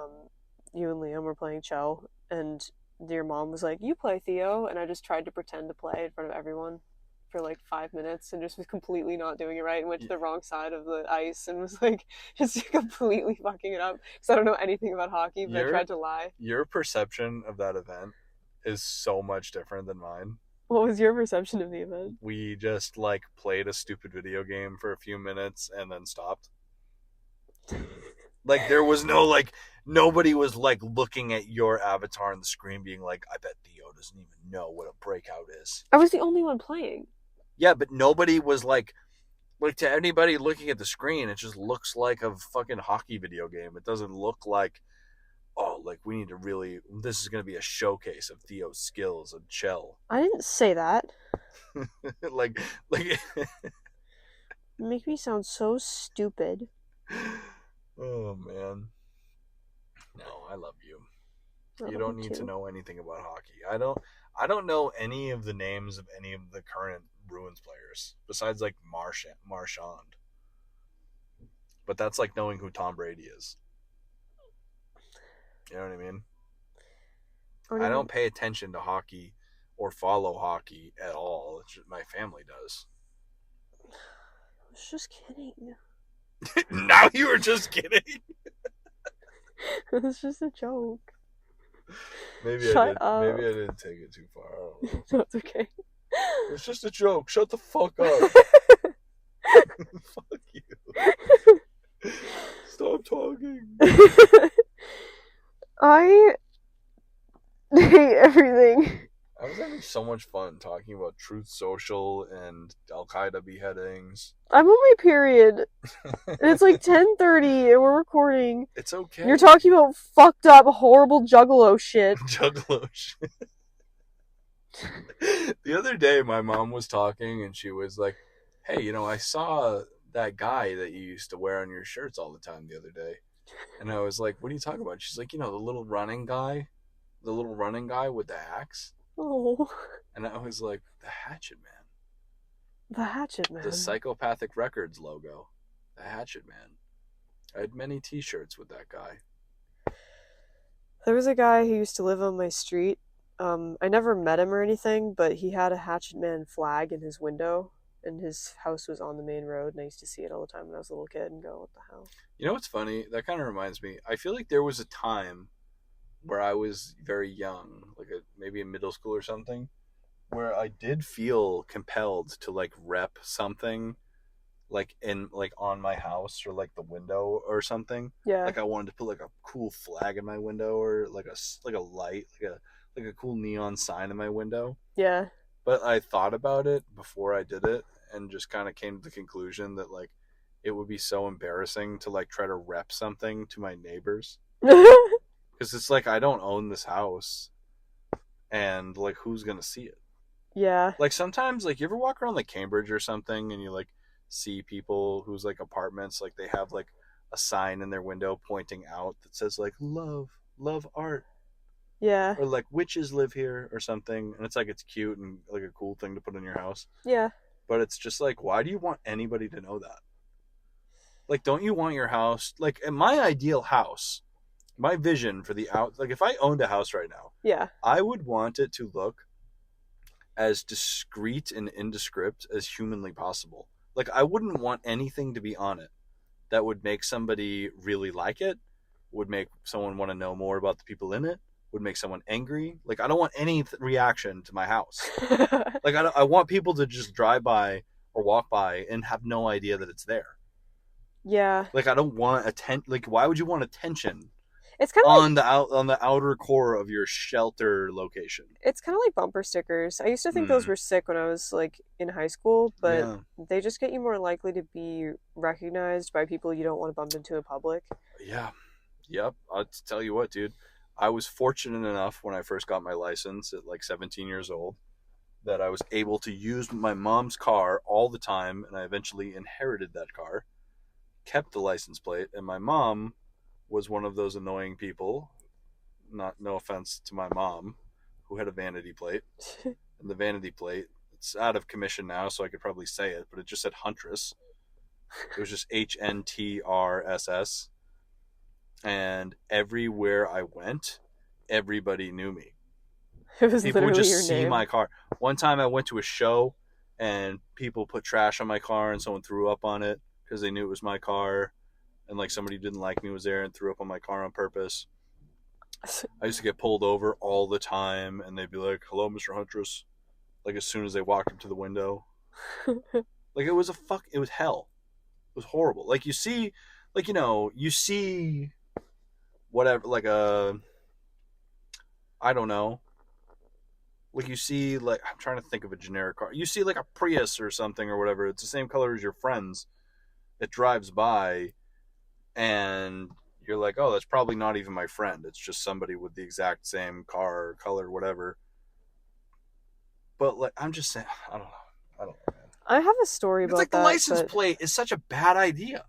you and Liam were playing Chell and your mom was like, you play, Theo, and I just tried to pretend to play in front of everyone for like 5 minutes and just was completely not doing it right and went to the wrong side of the ice and was like just completely fucking it up because I don't know anything about hockey, but I tried to lie. Your perception of that event is so much different than mine. What was your perception of the event? We just like played a stupid video game for a few minutes and then stopped. Like there was no like... Nobody was, like, looking at your avatar on the screen being like, I bet Theo doesn't even know what a breakout is. I was the only one playing. Yeah, but nobody was, like to anybody looking at the screen, it just looks like a fucking hockey video game. It doesn't look like, we need to really... This is going to be a showcase of Theo's skills and Chell. I didn't say that. like You make me sound so stupid. oh man. No, I love you. I You love don't you need to too. know anything about hockey. I don't know any of the names of any of the current Bruins players besides like Marchand. But that's like knowing who Tom Brady is. You know what I mean? I don't pay attention to hockey or follow hockey at all. It's just, my family does. I was just kidding. Now you were just kidding. It was just a joke. Maybe Shut I up. did. Maybe I didn't take it too far. I don't know. No, it's okay. It's just a joke. Shut the fuck up. Fuck you. Stop talking. I hate everything. I was having so much fun talking about Truth Social and Al Qaeda beheadings. I'm on my period. And it's like 10:30 and we're recording. It's okay. And you're talking about fucked up, horrible juggalo shit. Juggalo shit. The other day, my mom was talking and she was like, hey, you know, I saw that guy that you used to wear on your shirts all the time the other day. And I was like, what are you talking about? She's like, you know, the little running guy with the axe. Oh. And I was like, the Hatchet Man. The Hatchet Man. The Psychopathic Records logo. The Hatchet Man. I had many t-shirts with that guy. There was a guy who used to live on my street. I never met him or anything, but he had a Hatchet Man flag in his window, and his house was on the main road, and I used to see it all the time when I was a little kid and go, what the hell? You know what's funny? That kind of reminds me. I feel like there was a time where I was very young, like maybe in middle school or something, where I did feel compelled to like rep something like in like on my house or like the window or something. Yeah. Like I wanted to put like a cool flag in my window or like a light, like a cool neon sign in my window. Yeah. But I thought about it before I did it and just kind of came to the conclusion that like it would be so embarrassing to like try to rep something to my neighbors. Because it's like, I don't own this house. And, like, who's going to see it? Yeah. Like, sometimes, like, you ever walk around, like, Cambridge or something, and you, like, see people whose, like, apartments, like, they have, like, a sign in their window pointing out that says, like, love art. Yeah. Or, like, witches live here or something. And it's, like, it's cute and, like, a cool thing to put in your house. Yeah. But it's just, like, why do you want anybody to know that? Like, don't you want your house... Like, in my ideal house... My vision for like if I owned a house right now, Yeah. I would want it to look as discreet and indescript as humanly possible. Like I wouldn't want anything to be on it that would make somebody really like it, would make someone want to know more about the people in it, would make someone angry. Like I don't want any reaction to my house. Like I want people to just drive by or walk by and have no idea that it's there. Yeah. Like I don't want like why would you want attention? It's kind of on the outer core of your shelter location. It's kind of like bumper stickers. I used to think those were sick when I was like in high school, but they just get you more likely to be recognized by people you don't want to bump into in public. Yeah. Yep. I'll tell you what, dude. I was fortunate enough when I first got my license at like 17 years old that I was able to use my mom's car all the time, and I eventually inherited that car, kept the license plate, and my mom was one of those annoying people, no offense to my mom, who had a vanity plate. And the vanity plate, it's out of commission now, so I could probably say it, but it just said Huntress. It was just HNTRSS. And everywhere I went, everybody knew me. It was people would literally just your see name. my car. One time I went to a show, and people put trash on my car, and someone threw up on it because they knew it was my car. And like somebody who didn't like me was there and threw up on my car on purpose. I used to get pulled over all the time, and they'd be like, "Hello, Mr. Huntress," like as soon as they walked up to the window. Like it was hell. It was horrible. Like you see whatever, like I don't know. Like you see, like I'm trying to think of a generic car. You see like a Prius or something or whatever. It's the same color as your friend's. It drives by. And you're like, oh, that's probably not even my friend. It's just somebody with the exact same car or color, whatever. But like, I'm just saying, I don't know. Man. I have a story It's about like the that, license but plate is such a bad idea.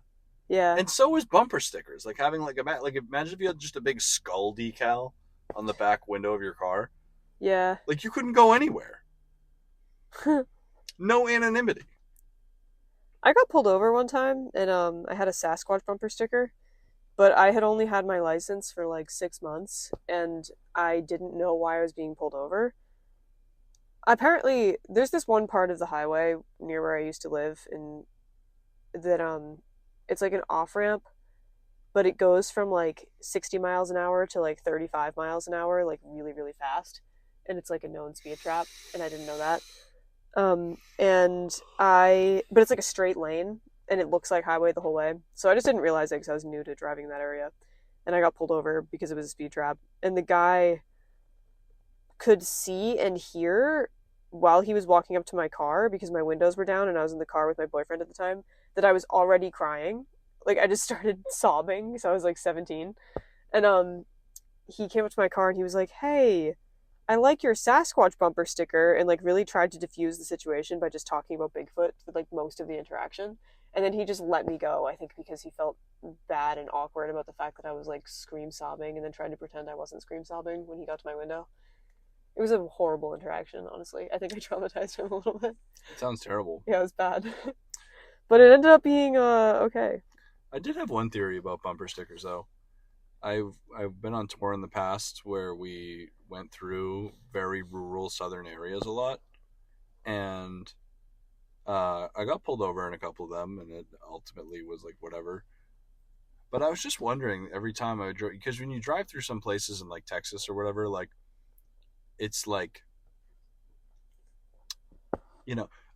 yeah. And so is bumper stickers. Like having like imagine if you had just a big skull decal on the back window of your car. Yeah. Like you couldn't go anywhere. No anonymity. I got pulled over one time, and I had a Sasquatch bumper sticker, but I had only had my license for like 6 months, and I didn't know why I was being pulled over. Apparently, there's this one part of the highway near where I used to live, and that it's like an off ramp, but it goes from like 60 miles an hour to like 35 miles an hour, like really, really fast, and it's like a known speed trap, and I didn't know that. But it's like a straight lane, and it looks like highway the whole way. So I just didn't realize it because I was new to driving in that area, and I got pulled over because it was a speed trap. And the guy could see and hear while he was walking up to my car, because my windows were down and I was in the car with my boyfriend at the time, that I was already crying. Like I just started sobbing. So I was like 17, and he came up to my car and he was like, "Hey, I like your Sasquatch bumper sticker," and like really tried to diffuse the situation by just talking about Bigfoot for like most of the interaction. And then he just let me go, I think because he felt bad and awkward about the fact that I was like scream sobbing and then tried to pretend I wasn't scream sobbing when he got to my window. It was a horrible interaction, honestly. I think I traumatized him a little bit. It sounds terrible. Yeah, it was bad. But it ended up being okay. I did have one theory about bumper stickers though. I've been on tour in the past where we went through very rural southern areas a lot, and I got pulled over in a couple of them, and it ultimately was like whatever. But I was just wondering every time I drove, because when you drive through some places in like Texas or whatever, like it's like,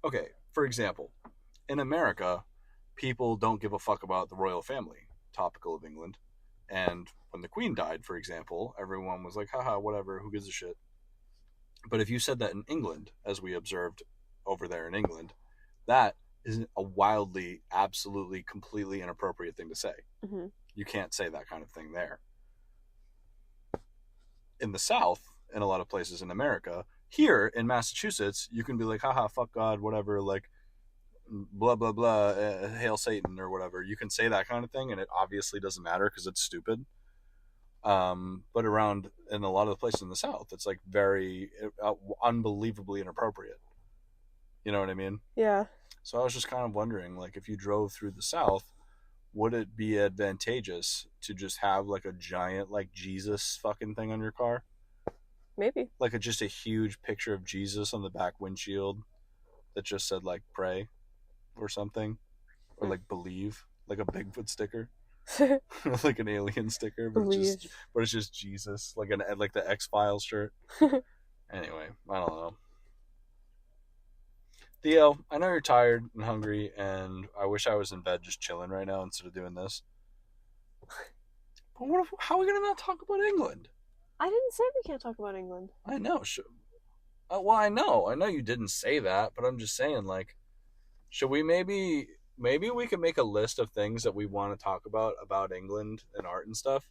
okay, for example, in America, people don't give a fuck about the royal family, topical of England. And when the Queen died, for example, everyone was like, haha, whatever, who gives a shit? But if you said that in England, as we observed over there in England, that is a wildly, absolutely, completely inappropriate thing to say. Mm-hmm. You can't say that kind of thing there. In the South, in a lot of places in America, here in Massachusetts, you can be like, haha, fuck God, whatever, like, blah blah blah, hail Satan or whatever. You can say that kind of thing, and it obviously doesn't matter because it's stupid. But around in a lot of the places in the South, it's like very unbelievably inappropriate. You know what I mean? Yeah. So I was just kind of wondering, like, if you drove through the South, would it be advantageous to just have like a giant like Jesus fucking thing on your car? Maybe. Like just a huge picture of Jesus on the back windshield that just said like pray or something, or like believe, like a Bigfoot sticker, like an alien sticker, but it's just Jesus, like the X-Files shirt. Anyway, I don't know. Theo, I know you're tired and hungry, and I wish I was in bed just chilling right now instead of doing this. But how are we gonna not talk about England? I didn't say we can't talk about England. I know. Well, I know you didn't say that, but I'm just saying, like, should we maybe we could make a list of things that we want to talk about England and art and stuff,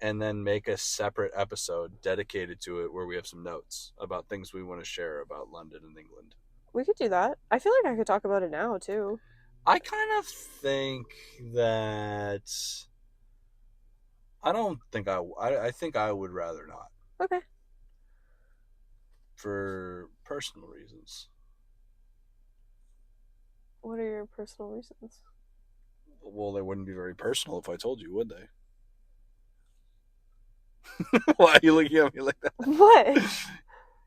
and then make a separate episode dedicated to it where we have some notes about things we want to share about London and England. We could do that. I feel like I could talk about it now too. I kind of think that I think I would rather not. Okay. For personal reasons. What are your personal reasons? Well, they wouldn't be very personal if I told you, would they? Why are you looking at me like that? What?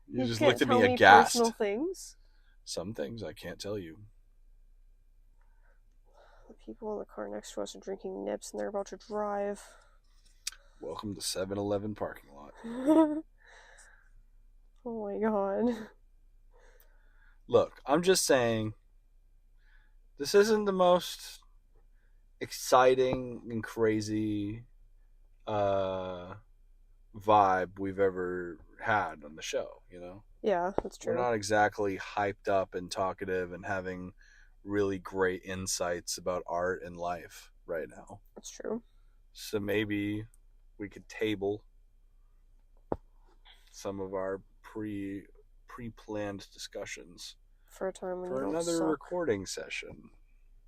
You just looked at me aghast. Personal things? Some things I can't tell you. The people in the car next to us are drinking nips and they're about to drive. Welcome to 7-Eleven parking lot. Oh my god. Look, I'm just saying, this isn't the most exciting and crazy vibe we've ever had on the show, you know? Yeah, that's true. We're not exactly hyped up and talkative and having really great insights about art and life right now. That's true. So maybe we could table some of our pre-planned discussions For a time when for you don't another suck. recording session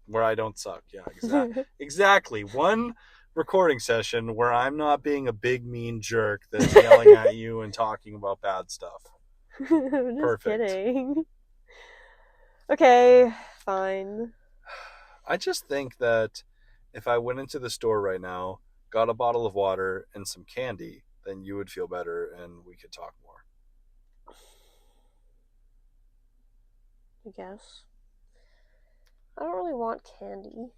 where I don't suck. Yeah, exactly. One recording session where I'm not being a big mean jerk that's yelling at you and talking about bad stuff. I'm just Perfect. kidding. Okay, fine. I just think that if I went into the store right now, got a bottle of water and some candy, then you would feel better and we could talk more. I guess. I don't really want candy.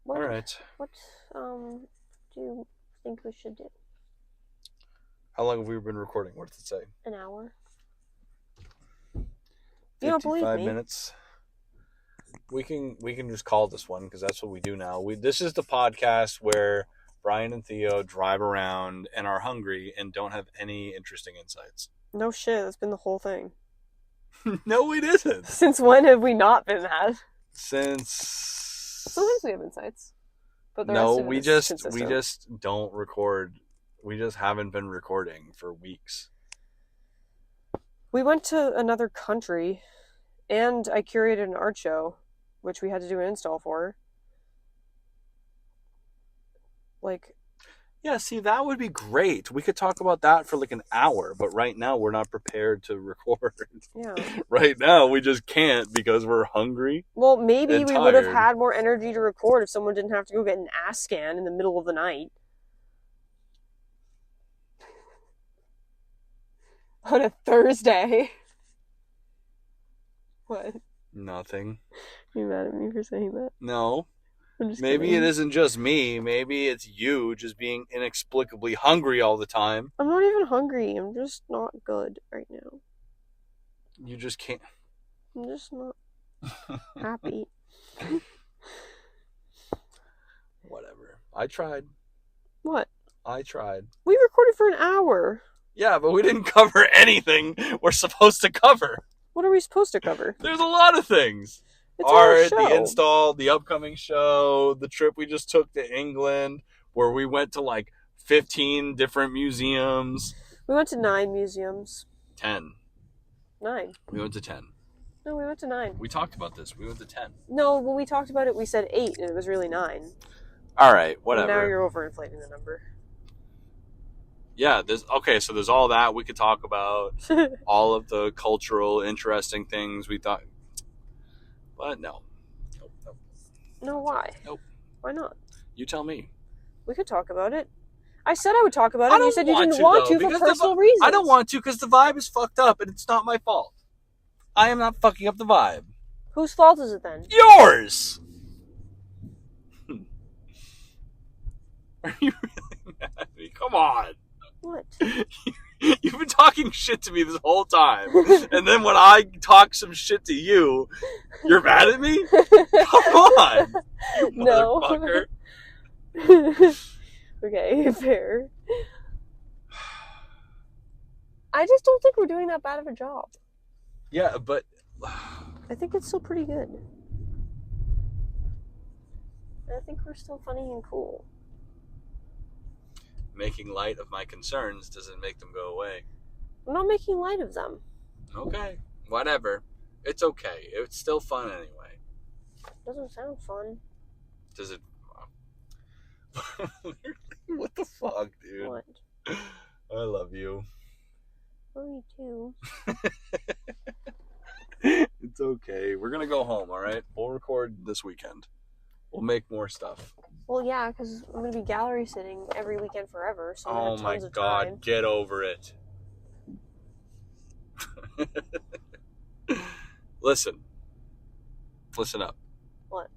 What, All right. What do you think we should do? How long have we been recording? What does it say? An hour? You don't believe 55 me? minutes. We can just call this one because that's what we do now. This is the podcast where Brian and Theo drive around and are hungry and don't have any interesting insights. No shit, that's been the whole thing. No, it isn't. Since when have we not been that? Since Sometimes we have insights. But the no, rest of it we is just consistent. don't record. We just haven't been recording for weeks. We went to another country and I curated an art show, which we had to do an install for. Like, yeah, see, that would be great. We could talk about that for like an hour, but right now we're not prepared to record. yeah. Right now we just can't because we're hungry. Well, maybe And we would have tired. had more energy to record if someone didn't have to go get an ass scan in the middle of the night. On a Thursday. What? Nothing. Are you mad at me for saying that? No. I'm just Maybe kidding. it isn't just me. Maybe it's you just being inexplicably hungry all the time. I'm not even hungry. I'm just not good right now. You just can't. I'm just not happy. Whatever. I tried. What? I tried. We recorded for an hour. Yeah, but we didn't cover anything we're supposed to cover. What are we supposed to cover? There's a lot of things. It's our Art, show. the install, the upcoming show, the trip we just took to England, where we went to like 15 different museums. We went to 9 museums. 10. 9. We went to 10. No, we went to 9. We talked about this. We went to 10. No, when we talked about it, we said 8, and it was really 9. All right, And whatever. now you're overinflating the number. Yeah, so there's all that we could talk about. All of the cultural, interesting things we thought. But no. Nope. No, why? Nope. Why not? You tell me. We could talk about it. I said I would talk about it, I and you don't said you want didn't to, want though, to for because personal reasons. I don't want to because the vibe is fucked up and it's not my fault. I am not fucking up the vibe. Whose fault is it then? Yours! Are you really mad at me? Come on. What? You've been talking shit to me this whole time. And then when I talk some shit to you, you're mad at me? Come on. You No. motherfucker. Okay, fair. I just don't think we're doing that bad of a job. Yeah, but I think it's still pretty good. I think we're still funny and cool. making light of my concerns doesn't make them go away. I'm not making light of them. Okay, whatever. It's okay. It's still fun anyway. Doesn't sound fun. Does it? What the fuck, dude? What? I love you. Oh, you too. It's okay. We're gonna go home, alright? We'll record this weekend. We'll make more stuff. Well, yeah, because I'm going to be gallery sitting every weekend forever, so I'm Oh going to my have tons of god, time. get over it. Listen up. What?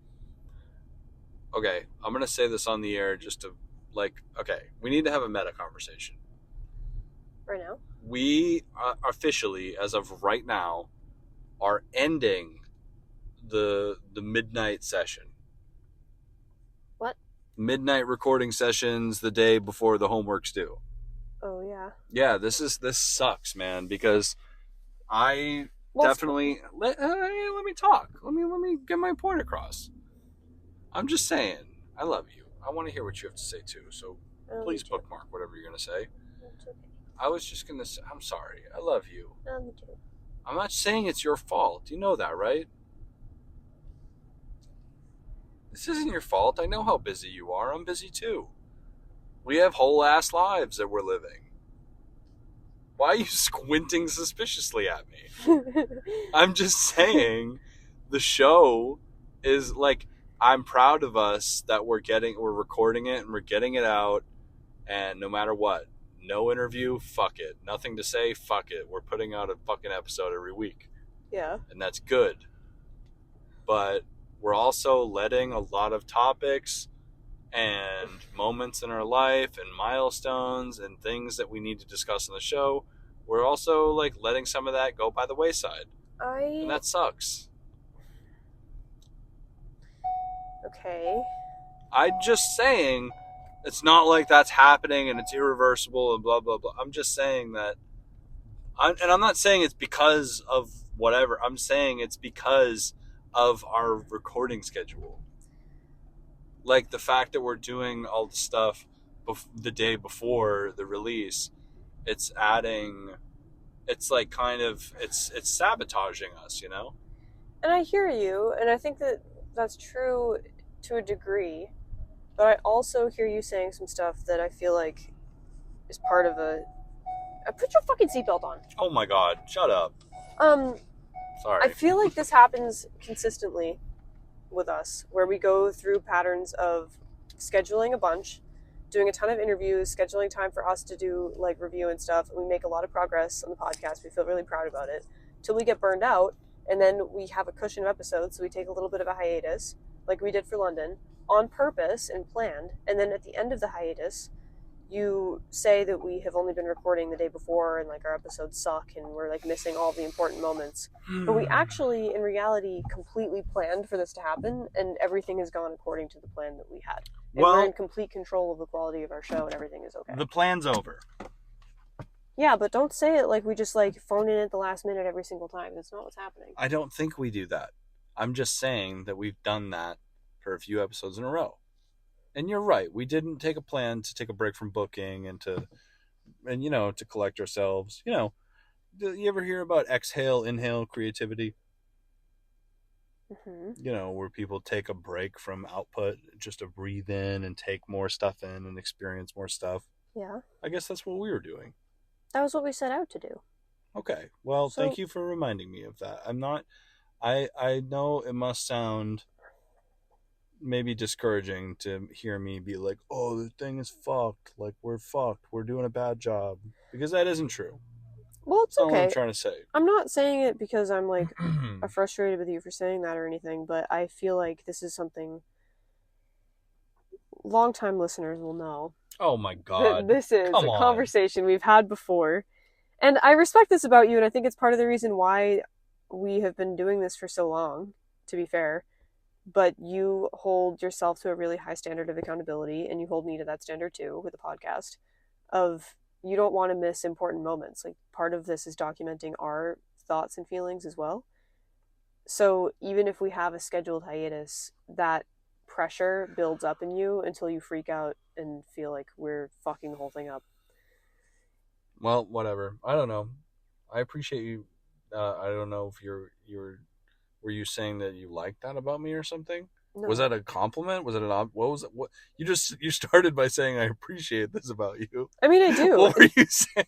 Okay, I'm gonna say this on the air just to, okay, we need to have a meta conversation. Right now? We officially, as of right now, are ending the midnight session. What? Midnight recording sessions the day before the homework's due. Oh, yeah. Yeah, this sucks, man, because I definitely let me talk. Let me get my point across. I'm just saying, I love you. I want to hear what you have to say too. So please bookmark whatever you're gonna say. It's okay. I was just gonna say, I'm sorry. I love you. Me too. I'm not saying it's your fault. You know that, right? This isn't your fault. I know how busy you are. I'm busy too. We have whole ass lives that we're living. Why are you squinting suspiciously at me? I'm just saying the show is like, I'm proud of us that we're recording it and we're getting it out, and no matter what, no interview, fuck it. Nothing to say, fuck it. We're putting out a fucking episode every week. Yeah. And that's good. But we're also letting a lot of topics and moments in our life and milestones and things that we need to discuss on the show, we're also like letting some of that go by the wayside. And that sucks. Okay. I'm just saying it's not like that's happening and it's irreversible and blah, blah, blah. I'm just saying that. I'm not saying it's because of whatever. I'm saying it's because of our recording schedule. Like the fact that we're doing all the stuff the day before the release, it's like kind of, it's sabotaging us, you know? And I hear you, and I think that that's true to a degree, but I also hear you saying some stuff that I feel like is part of put your fucking seatbelt on. Oh my god, shut up. Sorry. I feel like this happens consistently with us, where we go through patterns of scheduling a bunch, doing a ton of interviews, scheduling time for us to do like review and stuff, and we make a lot of progress on the podcast. We feel really proud about it till we get burned out, and then we have a cushion of episodes, so we take a little bit of a hiatus like we did for London on purpose and planned, and then at the end of the hiatus you say that we have only been recording the day before and like our episodes suck and we're like missing all the important moments. But we actually, in reality, completely planned for this to happen, and everything has gone according to the plan that we had. And we're in complete control of the quality of our show, and everything is okay. The plan's over. Yeah, but don't say it like we just like phone in at the last minute every single time. That's not what's happening. I don't think we do that. I'm just saying that we've done that for a few episodes in a row. And you're right. We didn't take a plan to take a break from booking and to collect ourselves. You know, do you ever hear about exhale, inhale creativity? Mm-hmm. You know, where people take a break from output just to breathe in and take more stuff in and experience more stuff. Yeah. I guess that's what we were doing. That was what we set out to do. Okay. Well, thank you for reminding me of that. I know it must sound maybe discouraging to hear me be like, oh, the thing is fucked. Like, we're fucked. We're doing a bad job. Because that isn't true. Well, it's That's okay. all I'm trying to say. I'm not saying it because I'm like frustrated with you for saying that or anything, but I feel like this is something longtime listeners will know. Oh my god. This is a conversation we've had before. And I respect this about you, and I think it's part of the reason why we have been doing this for so long, to be fair. But you hold yourself to a really high standard of accountability, and you hold me to that standard too with the podcast, of you don't want to miss important moments. Like, part of this is documenting our thoughts and feelings as well. So even if we have a scheduled hiatus, that pressure builds up in you until you freak out and feel like we're fucking the whole thing up. Well, whatever. I don't know. I appreciate you. I don't know if were you saying that you liked that about me or something? No. Was that a compliment? Was it what was it? What you started by saying I appreciate this about you. I mean, I do. What were you saying?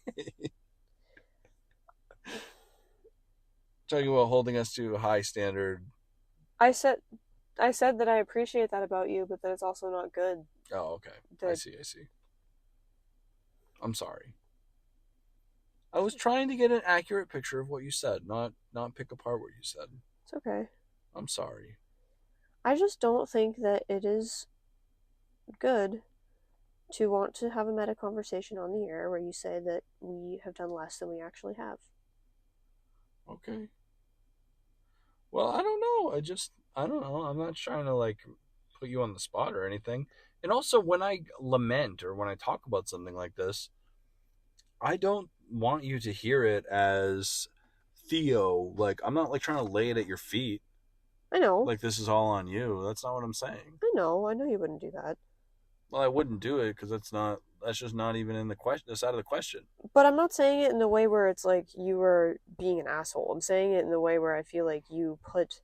Talking about holding us to a high standard. I said that I appreciate that about you, but that it's also not good. Oh, okay. I see. I'm sorry. I was trying to get an accurate picture of what you said, not pick apart what you said. It's okay. I'm sorry. I just don't think that it is good to want to have a meta conversation on the air where you say that we have done less than we actually have. Okay. Well, I don't know. I don't know. I'm not trying to like put you on the spot or anything. And also, when I lament or when I talk about something like this, I don't want you to hear it as Theo. Like, I'm not like trying to lay it at your feet. I know. Like, this is all on you. That's not what I'm saying. I know you wouldn't do that. Well, I wouldn't do it because that's not not even in the question. The side of the question. But I'm not saying it in a way where it's like you were being an asshole. I'm saying it in the way where I feel like you put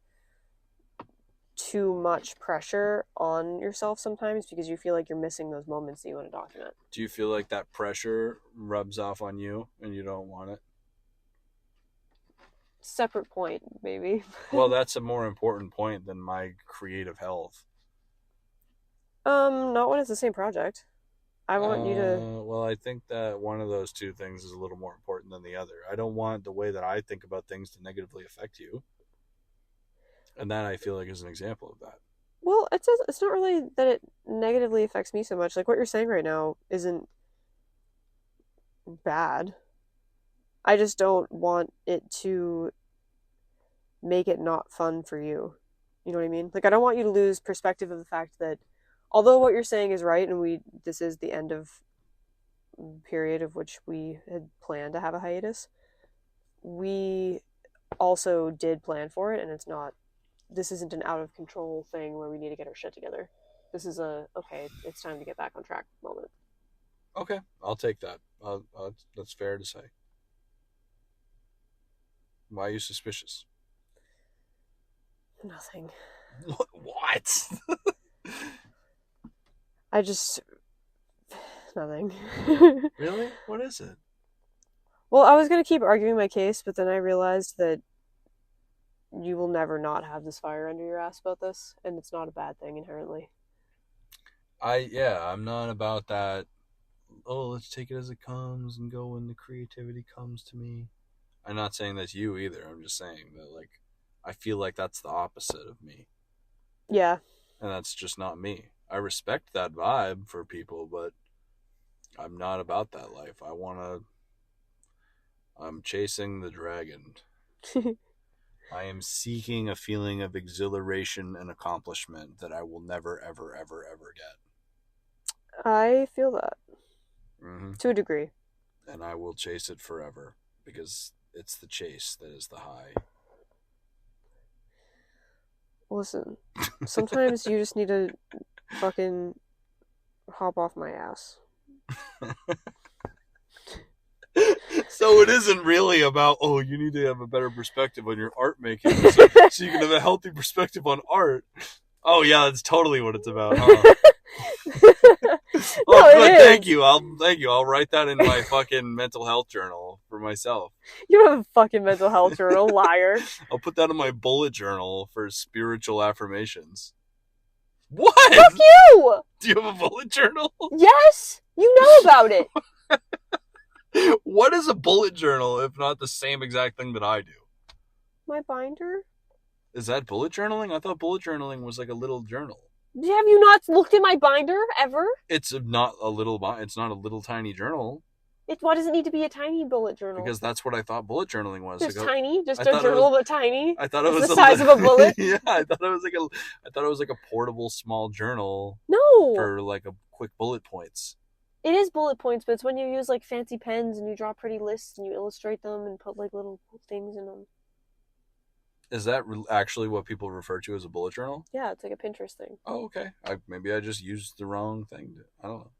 too much pressure on yourself sometimes because you feel like you're missing those moments that you want to document. Do you feel like that pressure rubs off on you and you don't want it? Separate point, maybe. Well, that's a more important point than my creative health. Not when it's the same project. I want you to... Well, I think that one of those two things is a little more important than the other. I don't want the way that I think about things to negatively affect you. And that I feel like is an example of that. Well, it's not really that it negatively affects me so much. Like, what you're saying right now isn't bad. I just don't want it to make it not fun for you. You know what I mean? Like, I don't want you to lose perspective of the fact that although what you're saying is right, and this is the end of period of which we had planned to have a hiatus, we also did plan for it, and this isn't an out of control thing where we need to get our shit together. This is okay, it's time to get back on track moment. Okay, I'll take that. That's fair to say. Why are you suspicious? Nothing. What? I just... Nothing. Really? What is it? Well, I was going to keep arguing my case, but then I realized that you will never not have this fire under your ass about this, and it's not a bad thing inherently. I'm not about that, let's take it as it comes and go when the creativity comes to me. I'm not saying that's you either. I'm just saying that, like, I feel like that's the opposite of me. Yeah. And that's just not me. I respect that vibe for people, but I'm not about that life. I'm chasing the dragon. I am seeking a feeling of exhilaration and accomplishment that I will never, ever, ever, ever get. I feel that. Mm-hmm. To a degree. And I will chase it forever because it's the chase that is the high. Listen, sometimes you just need to fucking hop off my ass. So it isn't really about, you need to have a better perspective on your art making so you can have a healthy perspective on art. Oh yeah, that's totally what it's about, huh? No, good. Thank you. I'll write that in my fucking mental health journal for myself. You don't have a fucking mental health journal, liar. I'll put that in my bullet journal for spiritual affirmations. What? Fuck you! Do you have a bullet journal? Yes! You know about it! What is a bullet journal if not the same exact thing that I do? My binder? Is that bullet journaling? I thought bullet journaling was like a little journal. Have you not looked at my binder ever? It's not a little tiny journal. Why does it need to be a tiny bullet journal? Because that's what I thought bullet journaling was. Just tiny? Just a journal but tiny? I thought it was the size of a bullet? Yeah, I thought it was like a portable small journal. No. For like a quick bullet points. It is bullet points, but it's when you use like fancy pens and you draw pretty lists and you illustrate them and put like little things in them. Is that actually what people refer to as a bullet journal? Yeah, it's like a Pinterest thing. Oh, okay. Maybe I just used the wrong thing. I don't know.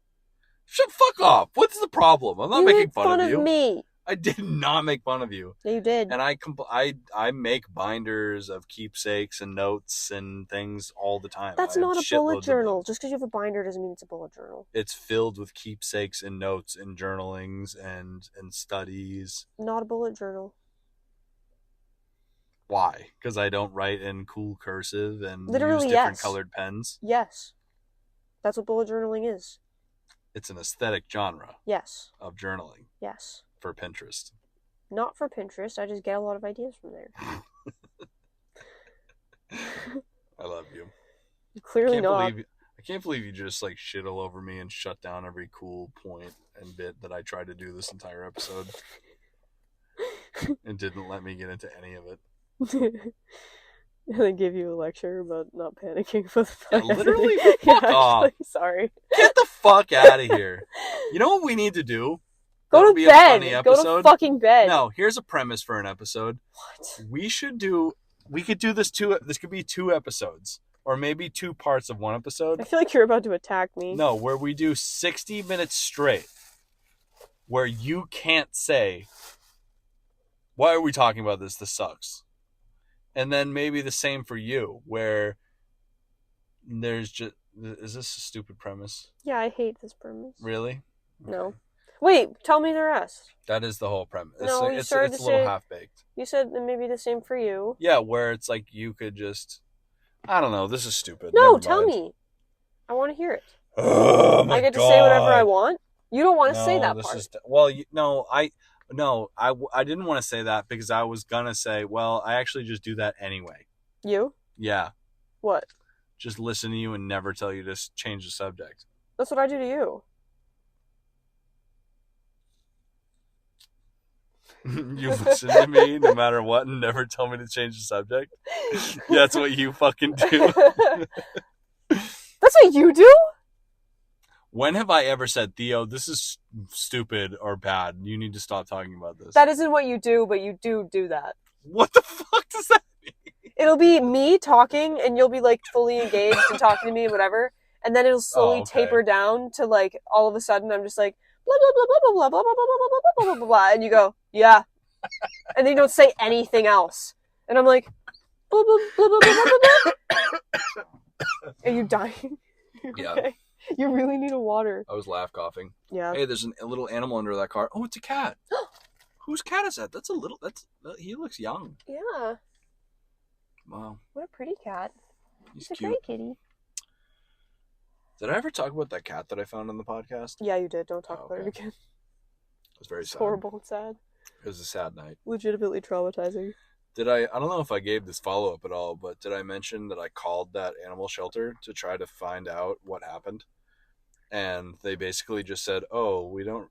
Shut fuck up. What's the problem? I'm not making fun of you. You made fun of me. I did not make fun of you. Yeah, you did. And I make binders of keepsakes and notes and things all the time. That's not a bullet journal. Just because you have a binder doesn't mean it's a bullet journal. It's filled with keepsakes and notes and journalings and studies. Not a bullet journal. Why? Because I don't write in cool cursive and literally, use different colored pens? Yes. That's what bullet journaling is. It's an aesthetic genre. Yes. Of journaling. Yes. For Pinterest. Not for Pinterest. I just get a lot of ideas from there. I love you. Clearly not. I can't believe you just like shit all over me and shut down every cool point and bit that I tried to do this entire episode. And didn't let me get into any of it. And then give you a lecture about not panicking for the fuck. Yeah, literally, fuck off. Actually, sorry. Get the fuck out of here. You know what we need to do? Go to bed. Go to fucking bed. No, here's a premise for an episode. What? We could do this this could be 2 episodes. or maybe 2 parts of one episode. I feel like you're about to attack me. No, where we do 60 minutes straight, where you can't say, why are we talking about this? This sucks. And then maybe the same for you, where there's just, is this a stupid premise? Yeah, I hate this premise. Really? No. Wait, tell me the rest. That is the whole premise. No, you It's started a to little say- half-baked. You said that maybe the same for you. Yeah, where it's like you could just, I don't know, this is stupid. No, Never tell mind. me. I want to hear it. Oh my I get to God. say whatever I want. You don't want to say No, that this part. is well. I didn't want to say that because I was gonna say, well, I actually just do that anyway. You? Yeah, What? just listen to you and never tell you to change the subject. That's what I do to you. You listen to me no matter what and never tell me to change the subject. Yeah, that's what you fucking do. That's what you do? When have I ever said, Theo, this is stupid or bad? You need to stop talking about this. That isn't what you do, but you do that. What the fuck does that mean? It'll be me talking, and you'll be like fully engaged and talking to me and whatever, and then it'll slowly okay. taper down to like all of a sudden I'm just like blah blah blah blah blah blah blah blah blah blah blah blah blah blah, and you go yeah, and then you don't say anything else, and I'm like blah blah blah blah blah blah blah. Are you dying? Yeah. Okay. You really need a water. I was laugh coughing. Yeah. Hey, there's a little animal under that car. Oh, it's a cat. Whose cat is that? He looks young. Yeah. Wow. What a pretty cat. He's It's a cute. great kitty. Did I ever talk about that cat that I found on the podcast? Yeah, you did. Don't talk Oh, about it okay. again. It was very It's sad. horrible and sad. It was a sad night. Legitimately traumatizing. I don't know if I gave this follow-up at all, but did I mention that I called that animal shelter to try to find out what happened? And they basically just said, oh, we don't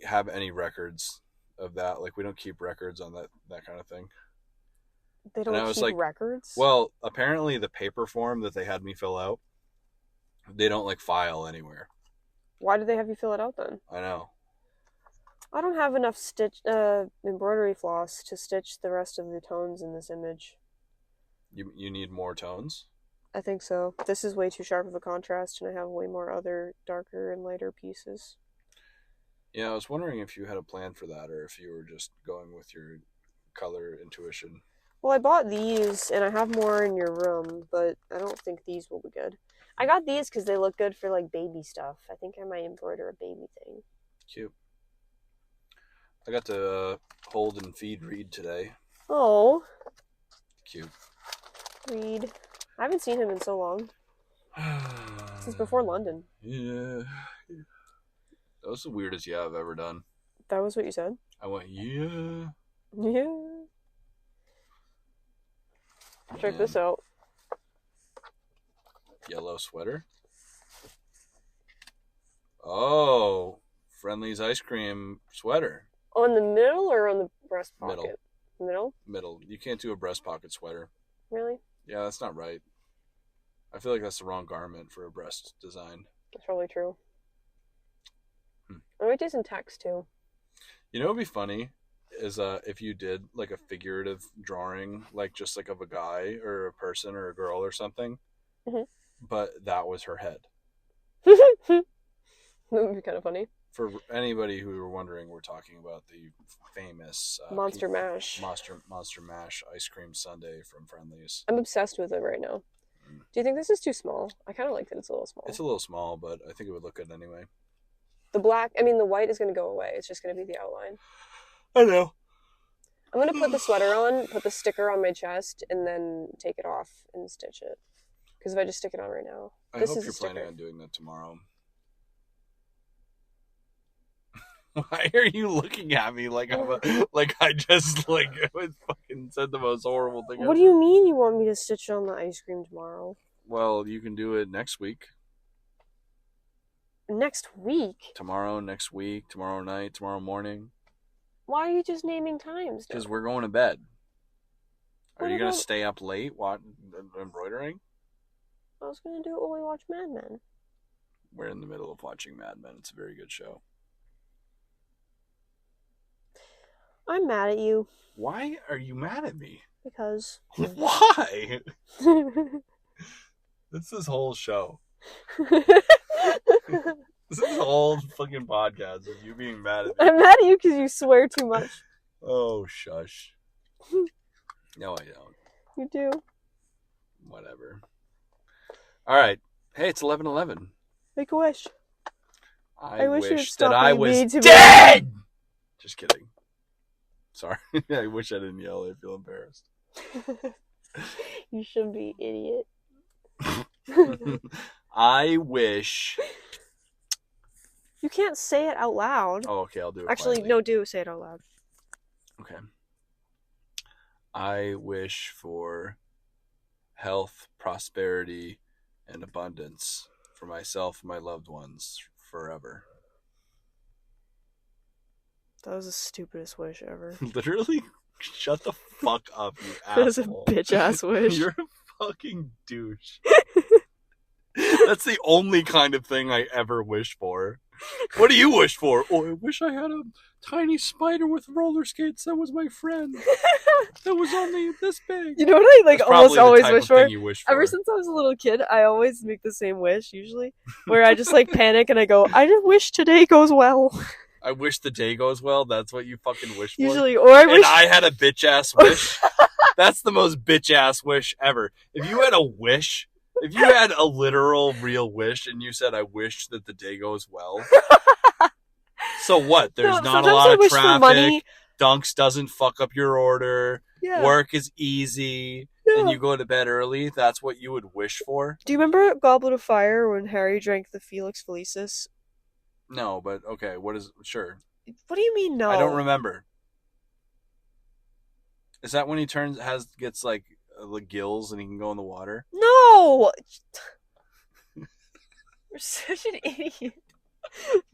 have any records of that. Like, we don't keep records on that kind of thing. They I don't was keep like, records? Well, apparently the paper form that they had me fill out, they don't like file anywhere. Why did they have you fill it out then? I know. I don't have enough embroidery floss to stitch the rest of the tones in this image. You need more tones? I think so. This is way too sharp of a contrast, and I have way more other darker and lighter pieces. Yeah, I was wondering if you had a plan for that or if you were just going with your color intuition. Well, I bought these, and I have more in your room, but I don't think these will be good. I got these because they look good for, like, baby stuff. I think I might embroider a baby thing. Cute. I got to hold and feed Reed today. Oh, Cute. Reed. I haven't seen him in so long. Since before London. Yeah. That was the weirdest yeah I've ever done. That was what you said? I went, yeah. Yeah. Check Man. this out. Yellow sweater. Oh, Friendly's ice cream sweater. On the middle or on the breast pocket? Middle. Middle? Middle. You can't do a breast pocket sweater. Really? Yeah, that's not right. I feel like that's the wrong garment for a breast design. That's probably true. Hmm. I might do some text too. You know what would be funny is if you did like a figurative drawing, like just like of a guy or a person or a girl or something, but that was her head. That would be kind of funny. For anybody who were wondering, we're talking about the famous Monster Mash. Monster Mash ice cream sundae from Friendly's. I'm obsessed with it right now. Do you think this is too small? I kind of like that it's a little small. It's a little small, but I think it would look good anyway. The white is going to go away. It's just going to be the outline. I know. I'm going to put the sweater on, put the sticker on my chest, and then take it off and stitch it. Because if I just stick it on right now, I this hope is you're a sticker. planning on doing that tomorrow. Why are you looking at me like I just fucking said the most horrible thing? What do you mean you want me to stitch on the ice cream tomorrow? Well, you can do it next week. Next week? Tomorrow, next week, tomorrow night, tomorrow morning. Why are you just naming times? Because we're going to bed. Are What you going to about- stay up late embroidering? I was going to do it while we watch Mad Men. We're in the middle of watching Mad Men. It's a very good show. I'm mad at you. Why are you mad at me? Because. Why? It's this whole show. This is the whole fucking podcast of you being mad at me. I'm mad at you because you swear too much. Oh, shush. No, I don't. You do. Whatever. All right. Hey, it's 11:11. Make a wish. I wish you'd wish stop that I being was mean to me. dead! Just kidding. Sorry. I wish I didn't yell. I feel embarrassed. You should be idiot. I wish... You can't say it out loud. Oh, okay, I'll do it Actually, quietly. no, do say it out loud. Okay. I wish for health, prosperity, and abundance for myself and my loved ones forever. That was the stupidest wish ever. Literally? Shut the fuck up, you That was a asshole. bitch-ass wish. You're a fucking douche. That's the only kind of thing I ever wish for. What do you wish for? Oh, I wish I had a tiny spider with roller skates that was my friend. That was only this big. You know what I That's almost probably the always type wish of for? thing you wish for. Ever since I was a little kid, I always make the same wish, usually. Where I just panic and I go, I just wish today goes well. I wish the day goes well. That's what you fucking wish for. Usually, or I wish... And I had a bitch ass wish. That's the most bitch ass wish ever. If you had a wish, if you had a literal real wish and you said, I wish that the day goes well. So what? There's not a sometimes lot I of wish for traffic. money. Dunks doesn't fuck up your order. Yeah. Work is easy. Yeah. And you go to bed early. That's what you would wish for? Do you remember Goblet of Fire when Harry drank the Felix Felicis? No, but okay. What is... Sure. What do you mean no? I don't remember. Is that when he gets gills and he can go in the water? No! You're such an idiot.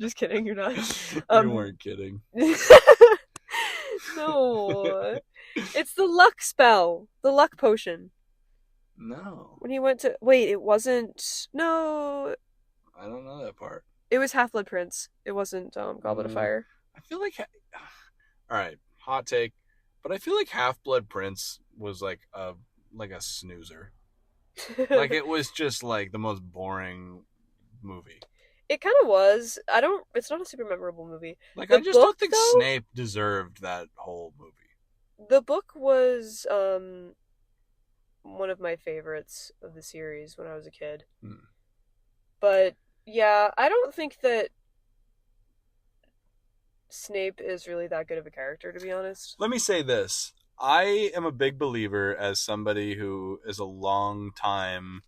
Just kidding, you're not. You weren't kidding. No. It's the luck spell. The luck potion. No. When he went to... Wait, it wasn't... No. I don't know that part. It was Half-Blood Prince. It wasn't Goblet of Fire. I feel like... Alright, hot take. But I feel like Half-Blood Prince was like a snoozer. Like it was just like the most boring movie. It kind of was. It's not a super memorable movie. Like The I just don't book, think though? Snape deserved that whole movie. The book was one of my favorites of the series when I was a kid. But yeah, I don't think that Snape is really that good of a character, to be honest. Let me say this. I am a big believer, as somebody who is a long time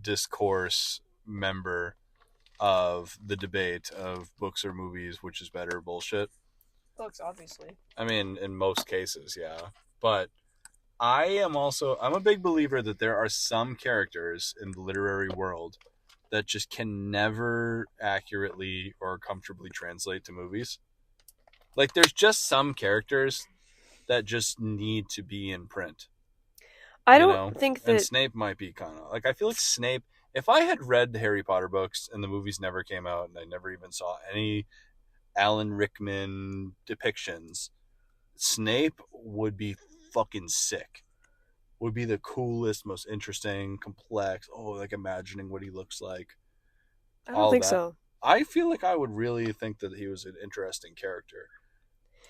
discourse member of the debate of books or movies, which is better bullshit. Books, obviously. I mean, in most cases, yeah. But I'm a big believer that there are some characters in the literary world that just can never accurately or comfortably translate to movies. Like, there's just some characters that just need to be in print. I don't think that... And Snape might be kind of... Like, I feel like Snape... If I had read the Harry Potter books and the movies never came out and I never even saw any Alan Rickman depictions, Snape would be fucking sick. Would be the coolest, most interesting, complex... imagining what he looks like. I don't think that. so. I feel like I would really think that he was an interesting character.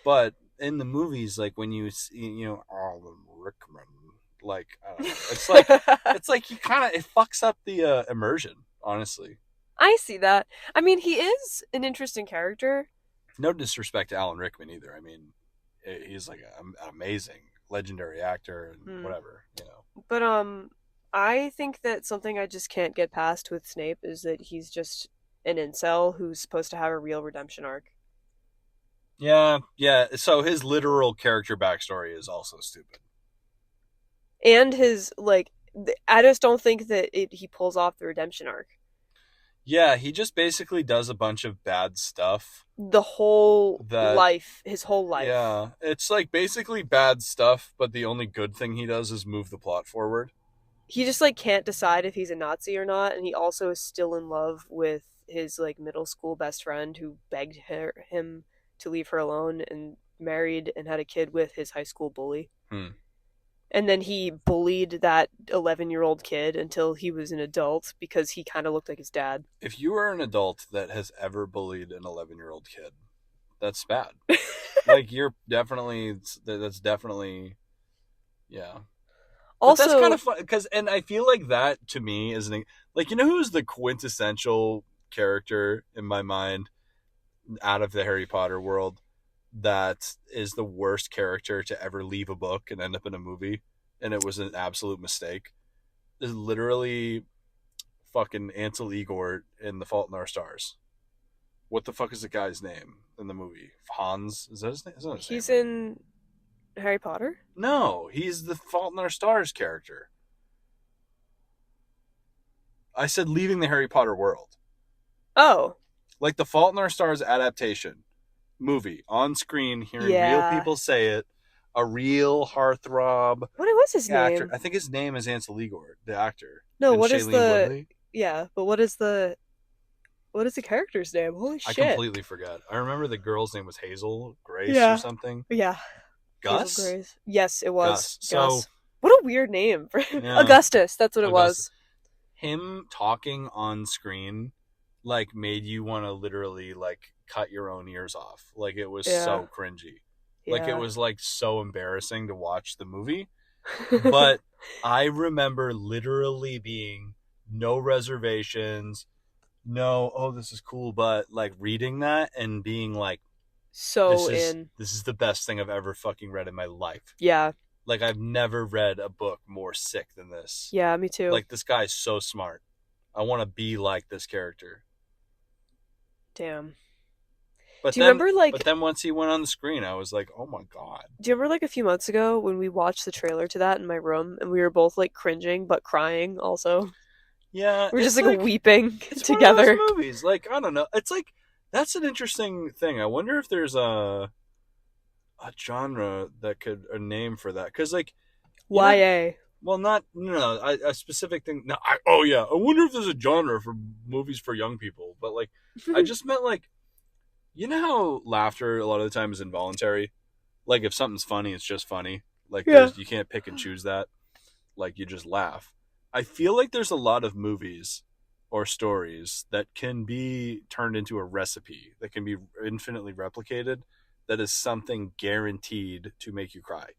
But in the movies, like when you see, Alan Rickman, I don't know. It's like he it fucks up the immersion, honestly. I see that. I mean, he is an interesting character. No disrespect to Alan Rickman either. I mean, he's like an amazing, legendary actor and whatever, But I think that something I just can't get past with Snape is that he's just an incel who's supposed to have a real redemption arc. Yeah. So his literal character backstory is also stupid. And his, I just don't think that he pulls off the redemption arc. Yeah, he just basically does a bunch of bad stuff. His whole life. Yeah, it's like basically bad stuff, but the only good thing he does is move the plot forward. He just, can't decide if he's a Nazi or not, and he also is still in love with his, middle school best friend who begged him to leave her alone and married and had a kid with his high school bully. And then he bullied that 11-year-old kid until he was an adult because he kind of looked like his dad. If you are an adult that has ever bullied an 11-year-old kid, that's bad. Like, that's definitely, yeah. But Also, that's kind of fun because, and I feel like that to me is like, you know who's the quintessential character in my mind out of the Harry Potter world that is the worst character to ever leave a book and end up in a movie, and it was an absolute mistake, is literally fucking Ansel Elgort in The Fault in Our Stars. What the fuck is the guy's name in the movie? Hans? Is that his name? Is that his he's name? in Harry Potter? No, he's the Fault in Our Stars character. I said leaving the Harry Potter world. Oh. Like the Fault in Our Stars adaptation movie on screen, hearing Yeah. real people say it, a real heartthrob What was his actor. name? I think his name is Ansel Elgort, the actor. No, And what is Shailene the... Woodley. Yeah, but what is the character's name? Holy shit. I completely forgot. I remember the girl's name was Hazel Grace Yeah. or something. Yeah. Gus? Hazel Grace. Yes, it was. Gus. Gus. So, what a weird name. Yeah. Augustus, that's what it Augustus. was. Him talking on screen like made you want to literally like cut your own ears off. Like it was so cringy. Like it was like so embarrassing to watch the movie. But I remember literally being no reservations, no, oh, this is cool, but like reading that and being like, so this is the best thing I've ever fucking read in my life. Yeah. Like I've never read a book more sick than this. Yeah, me too. Like this guy's so smart. I want to be like this character. Damn. But do you remember like? But then once he went on the screen, I was like, oh my god. Do you remember like a few months ago when we watched the trailer to that in my room and we were both like cringing but crying also? Yeah, we're just like weeping together. One of those movies, like I don't know. It's like that's an interesting thing. I wonder if there's a genre that could a name for that because like YA. Well, not a specific thing. No, I wonder if there's a genre for movies for young people. But like, I just meant like, you know how laughter a lot of the time is involuntary. Like if something's funny, it's just funny. Like you can't pick and choose that. Like you just laugh. I feel like there's a lot of movies or stories that can be turned into a recipe that can be infinitely replicated. That is something guaranteed to make you cry,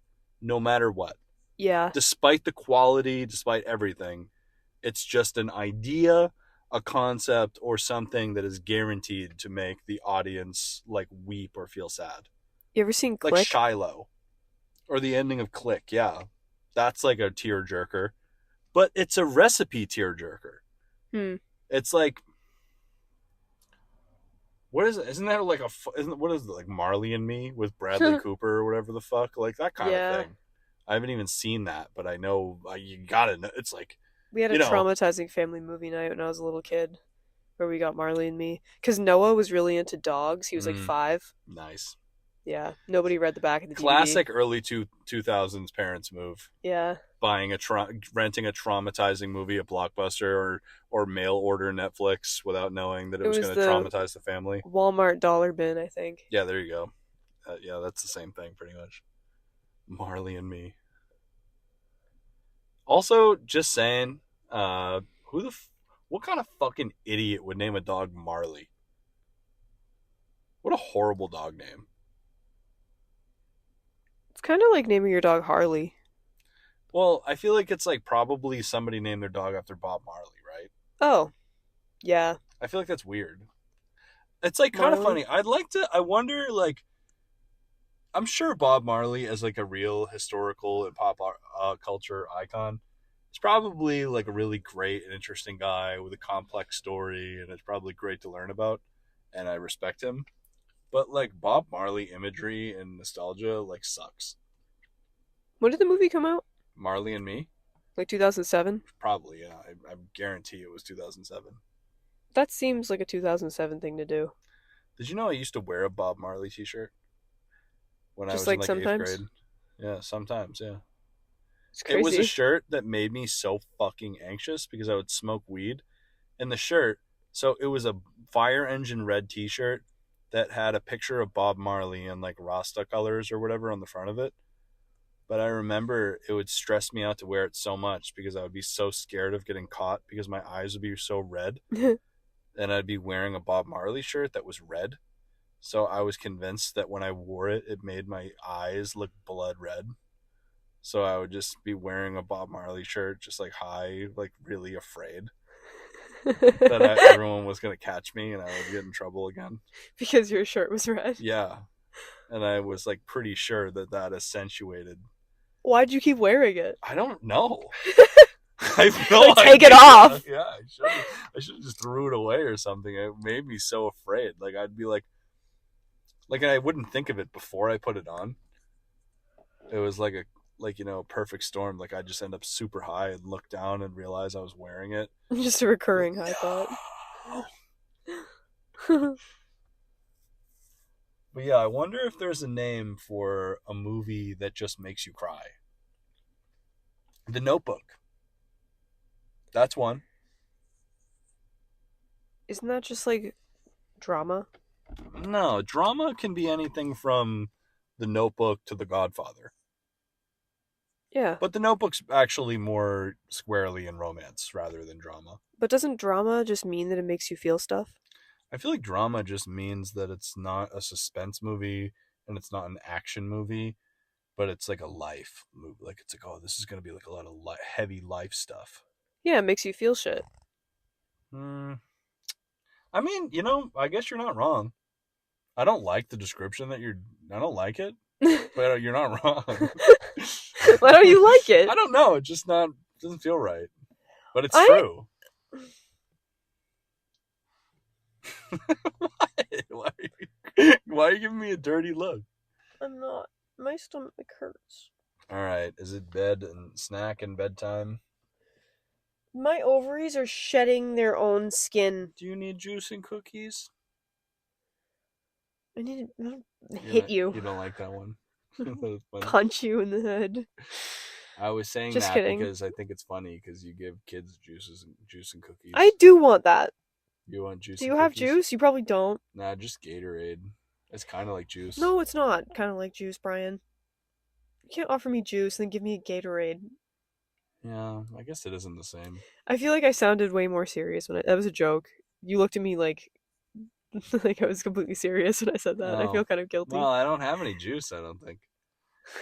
no matter what. Yeah. Despite the quality, despite everything, it's just an idea, a concept, or something that is guaranteed to make the audience like weep or feel sad. You ever seen Click? Like Shiloh. Or the ending of Click, yeah. That's like a tearjerker. But it's a recipe tearjerker. It's like... What is it? Isn't that like what is it, like Marley and Me with Bradley Cooper or whatever the fuck? Like that kind of thing. I haven't even seen that, but I know you gotta know. It's like we had a traumatizing family movie night when I was a little kid, where we got Marley and Me because Noah was really into dogs. He was like 5. Nice. Yeah, nobody read the back of the DVD. Classic early 2000s parents move. Yeah. Buying renting a traumatizing movie at Blockbuster or mail order Netflix without knowing that it was going to traumatize the family. Walmart dollar bin, I think. Yeah, there you go. Yeah, that's the same thing pretty much. Marley and Me. Also, just saying, what kind of fucking idiot would name a dog Marley? What a horrible dog name. It's kind of like naming your dog Harley. Well, I feel like it's like probably somebody named their dog after Bob Marley, right? Oh, yeah. I feel like that's weird. It's like kind of funny. I wonder like, I'm sure Bob Marley is like a real historical and pop culture icon. He's probably like a really great and interesting guy with a complex story, and it's probably great to learn about, and I respect him. But like Bob Marley imagery and nostalgia like sucks. When did the movie come out? Marley and Me? Like 2007? Probably, yeah. I guarantee it was 2007. That seems like a 2007 thing to do. Did you know I used to wear a Bob Marley t-shirt? When just I was like in like sometimes? 8th grade. Yeah, sometimes, yeah. It's crazy. It was a shirt that made me so fucking anxious because I would smoke weed. And the shirt, so it was a fire engine red t-shirt that had a picture of Bob Marley in like Rasta colors or whatever on the front of it. But I remember it would stress me out to wear it so much because I would be so scared of getting caught because my eyes would be so red. And I'd be wearing a Bob Marley shirt that was red. So I was convinced that when I wore it, it made my eyes look blood red. So I would just be wearing a Bob Marley shirt, just like high, like really afraid that everyone was going to catch me and I would get in trouble again. Because your shirt was red? Yeah. And I was like pretty sure that accentuated. Why'd you keep wearing it? I don't know. I have no Like, take idea. it off. Yeah, I should have just threw it away or something. It made me so afraid. Like I'd be like I wouldn't think of it before I put it on. It was like a perfect storm. Like I'd just end up super high and look down and realize I was wearing it. Just a recurring high thought. But yeah, I wonder if there's a name for a movie that just makes you cry. The Notebook. That's one. Isn't that just like drama? No, drama can be anything from The Notebook to The Godfather. Yeah. But The Notebook's actually more squarely in romance rather than drama. But doesn't drama just mean that it makes you feel stuff? I feel like drama just means that it's not a suspense movie and it's not an action movie, but it's like a life movie. Like it's like, oh, this is going to be like a lot of heavy life stuff. Yeah, it makes you feel shit. I mean, I guess you're not wrong. I don't like the description I don't like it, but you're not wrong. Why don't you like it? I don't know. It just doesn't feel right. But it's true. Why are you giving me a dirty look? I'm not. My stomach hurts. All right. Is it bed and snack and bedtime? My ovaries are shedding their own skin. Do you need juice and cookies? I need to hit you. You don't like that one? Punch you in the head. I was saying Just that kidding. because I think it's funny because you give kids juice and cookies. I do want that. You want juice? Do you have juice? You probably don't. Nah, just Gatorade. It's kind of like juice. No, it's not kind of like juice, Brian. You can't offer me juice and then give me a Gatorade. Yeah, I guess it isn't the same. I feel like I sounded way more serious when that was a joke. You looked at me like I was completely serious when I said that. I feel kind of guilty. Well, I don't have any juice, I don't think.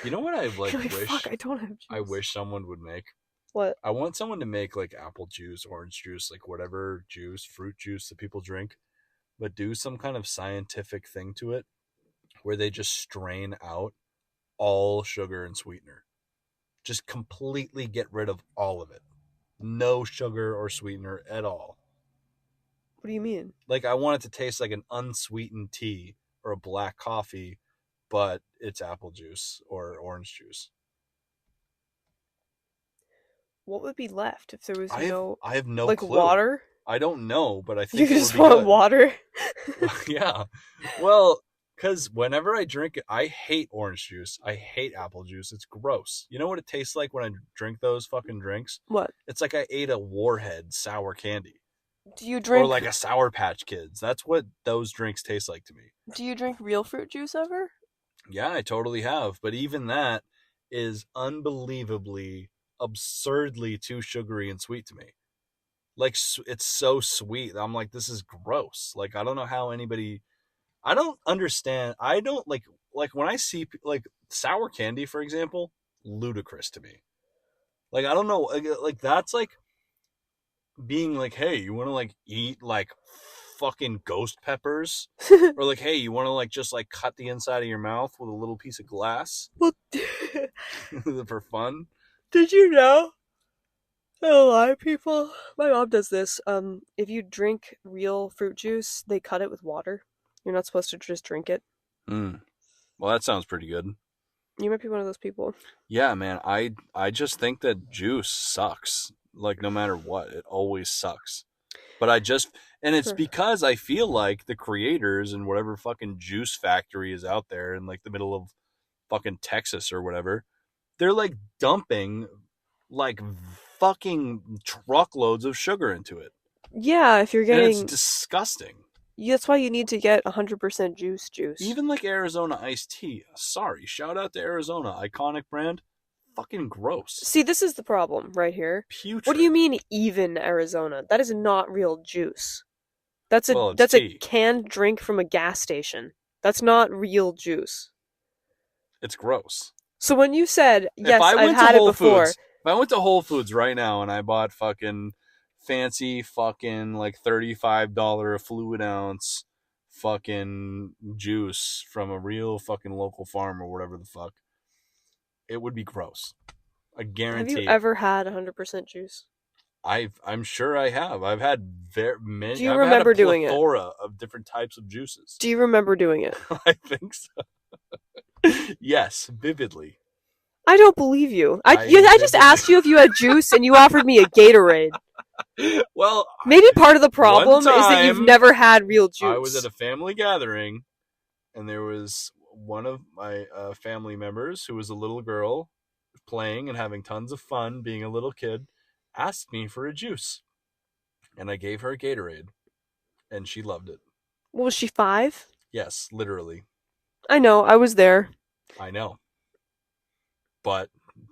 You know what I You're like, fuck, I don't have juice. I wish someone would make? What? I want someone to make like apple juice, orange juice, like whatever juice, fruit juice that people drink, but do some kind of scientific thing to it where they just strain out all sugar and sweetener. Just completely get rid of all of it. No sugar or sweetener at all. What do you mean? Like I want it to taste like an unsweetened tea or a black coffee, but it's apple juice or orange juice. What would be left if there was I have no like clue. Water? I don't know, but I think you it just would be want good. water. Yeah. Well, because whenever I drink it, I hate orange juice. I hate apple juice. It's gross. You know what it tastes like when I drink those fucking drinks? What? It's like I ate a Warhead sour candy. Do you drink? Or like a Sour Patch Kids. That's what those drinks taste like to me. Do you drink real fruit juice ever? Yeah, I totally have. But even that is unbelievably, absurdly too sugary and sweet to me. Like, it's so sweet. I'm like, this is gross. Like, I don't know how anybody... I don't understand. I don't, like when I see, like, sour candy, for example, ludicrous to me. Like, I don't know. Like, that's, like, being like, hey, you want to, like, eat, like, fucking ghost peppers? Or, like, hey, you want to, like, just, like, cut the inside of your mouth with a little piece of glass? Well, for fun? Did you know? A lot of people. My mom does this. If you drink real fruit juice, they cut it with water. You're not supposed to just drink it. Well, that sounds pretty good. You might be one of those people. Yeah, man. I just think that juice sucks. Like, no matter what, it always sucks. But and it's because I feel like the creators and whatever fucking juice factory is out there in, like, the middle of fucking Texas or whatever, they're, like, dumping, like, fucking truckloads of sugar into it. Yeah, if you're getting... And it's disgusting. That's why you need to get 100% juice. Even like Arizona iced tea. Sorry, shout out to Arizona, iconic brand. fucking gross. See, this is the problem right here. Putrid. What do you mean even Arizona? That is not real juice. That's a Well, it's that's tea. a canned drink from a gas station. That's not real juice. It's gross. So when you said, yes, If I I've went had to it Whole before. Foods, if I went to Whole Foods right now and I bought fucking fancy fucking like $35 a fluid ounce fucking juice from a real fucking local farm or whatever the fuck, it would be gross. I guarantee. Have you ever had 100% juice? I'm sure I have. I've had very many. Do you I've remember had a doing it? plethora of different types of juices. Do you remember doing it? I think so. Yes, vividly. I don't believe you. I just vividly- asked you if you had juice and you offered me a Gatorade. Well, Maybe part of the problem is that you've time, never had real juice. I was at a family gathering, and there was one of my family members who was a little girl playing and having tons of fun being a little kid, asked me for a juice. And I gave her a Gatorade, and she loved it. What, was she 5? Yes, literally. I know, I was there. I know. But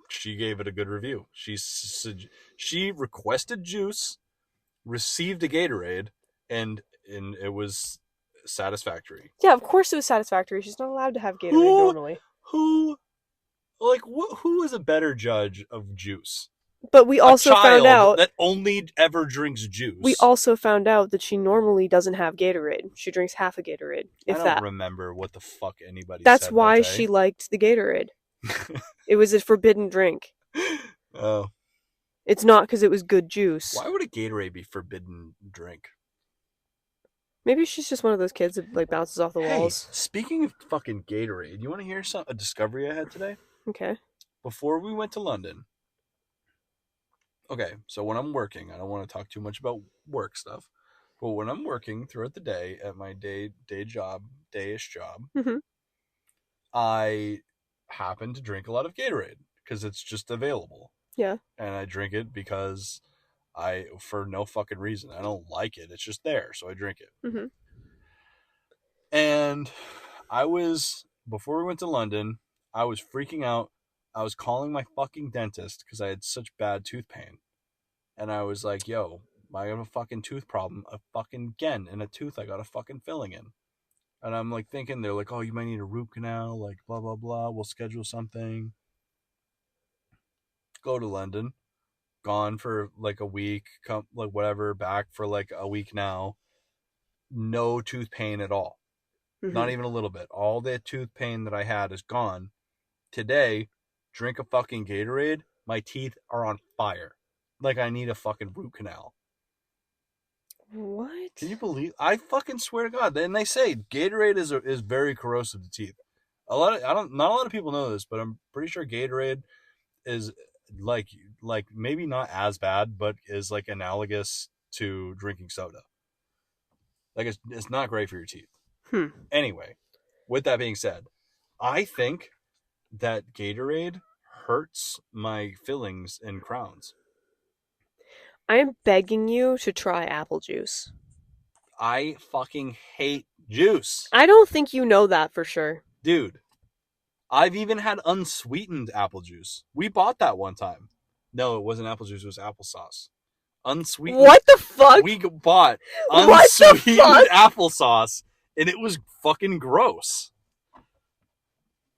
she gave it a good review. She requested juice, received a Gatorade, and it was satisfactory. Yeah, of course it was satisfactory. She's not allowed to have Gatorade normally. Who is a better judge of juice? But we also a child found out that only ever drinks juice. we also found out that she normally doesn't have Gatorade. She drinks half a Gatorade, if I don't that. remember what the fuck anybody That's said why that she day. liked the Gatorade. It was a forbidden drink. Oh. It's not because it was good juice. Why would a Gatorade be forbidden drink? Maybe she's just one of those kids that like bounces off the walls. Speaking of fucking Gatorade, you want to hear a discovery I had today? Okay. Before we went to London. Okay, so when I'm working, I don't want to talk too much about work stuff, but when I'm working throughout the day at my dayish job, Mhm. I happen to drink a lot of Gatorade because it's just available. Yeah. And I drink it because for no fucking reason. I don't like it. It's just there, so I drink it. Mhm. And before we went to London, I was freaking out. I was calling my fucking dentist because I had such bad tooth pain. And I was like, yo, I have a fucking tooth problem. Again, in a tooth I got a fucking filling in. And I'm like thinking, they're like, oh, you might need a root canal, like blah, blah, blah. We'll schedule something. Go to London. Gone for like a week, whatever, back for like a week now. No tooth pain at all. Mhm. Not even a little bit. All the tooth pain that I had is gone. Today, drink a fucking Gatorade, my teeth are on fire. Like I need a fucking root canal. What? Can you believe? I fucking swear to God. And they say Gatorade is very corrosive to teeth. Not a lot of people know this, but I'm pretty sure Gatorade is like maybe not as bad, but is like analogous to drinking soda. Like it's not great for your teeth. Anyway, with that being said, I think that Gatorade hurts my fillings and crowns. I am begging you to try apple juice. I fucking hate juice. I don't think you know that for sure. Dude, I've even had unsweetened apple juice. We bought that one time. No, it wasn't apple juice, it was applesauce. Unsweetened. What the fuck? We bought What the unsweetened fuck? applesauce, and it was fucking gross.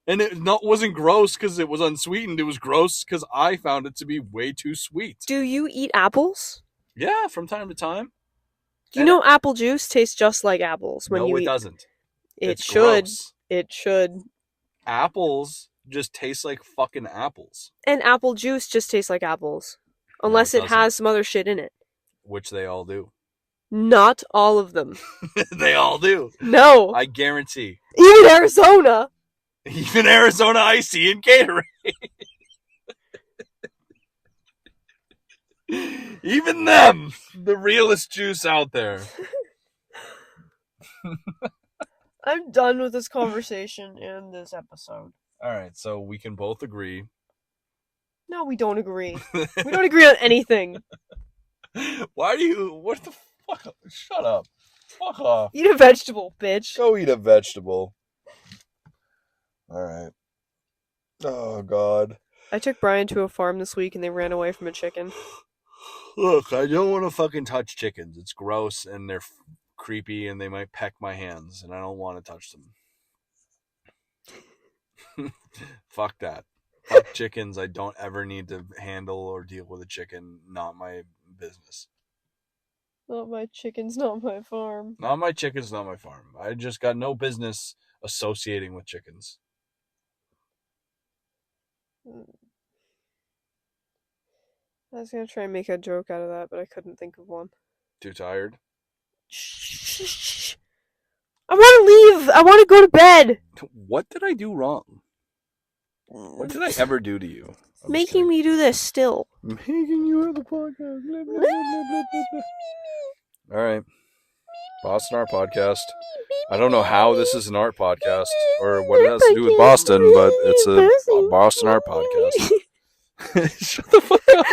And it wasn't gross because it was unsweetened. It was gross because I found it to be way too sweet. Do you eat apples? Yeah, from time to time. Do you know apple juice tastes just like apples when you eat? No, it doesn't. It It's should. gross. It should. Apples just taste like fucking apples. And apple juice just tastes like apples. Unless it it has some other shit in it. Which they all do. Not all of them. They all do. No. I guarantee. Even Arizona. Even Arizona Icy and Gatorade. Even them, the realest juice out there. I'm done with this conversation and this episode. All right, so we can both agree. No, we don't agree. We don't agree on anything. Why do you? What the fuck? Shut up. Fuck off. Eat a vegetable, bitch. Go eat a vegetable. All right. Oh God. I took Brian to a farm this week and they ran away from a chicken. Look, I don't want to fucking touch chickens. It's gross and they're creepy and they might peck my hands and I don't want to touch them. Fuck that. Fuck chickens. I don't ever need to handle or deal with a chicken. Not my business. Not my chickens, not my farm. Not my chickens, not my farm. I just got no business associating with chickens. I was gonna try and make a joke out of that, but I couldn't think of one. Too tired? Shh. I want to leave! I want to go to bed! What did I do wrong? What did I ever do to you? Making me do this still. Making you have the podcast. All right. Boston Art Podcast. I don't know how this is an art podcast or what it has to do with Boston, but it's a Boston Art Podcast. Shut the fuck up.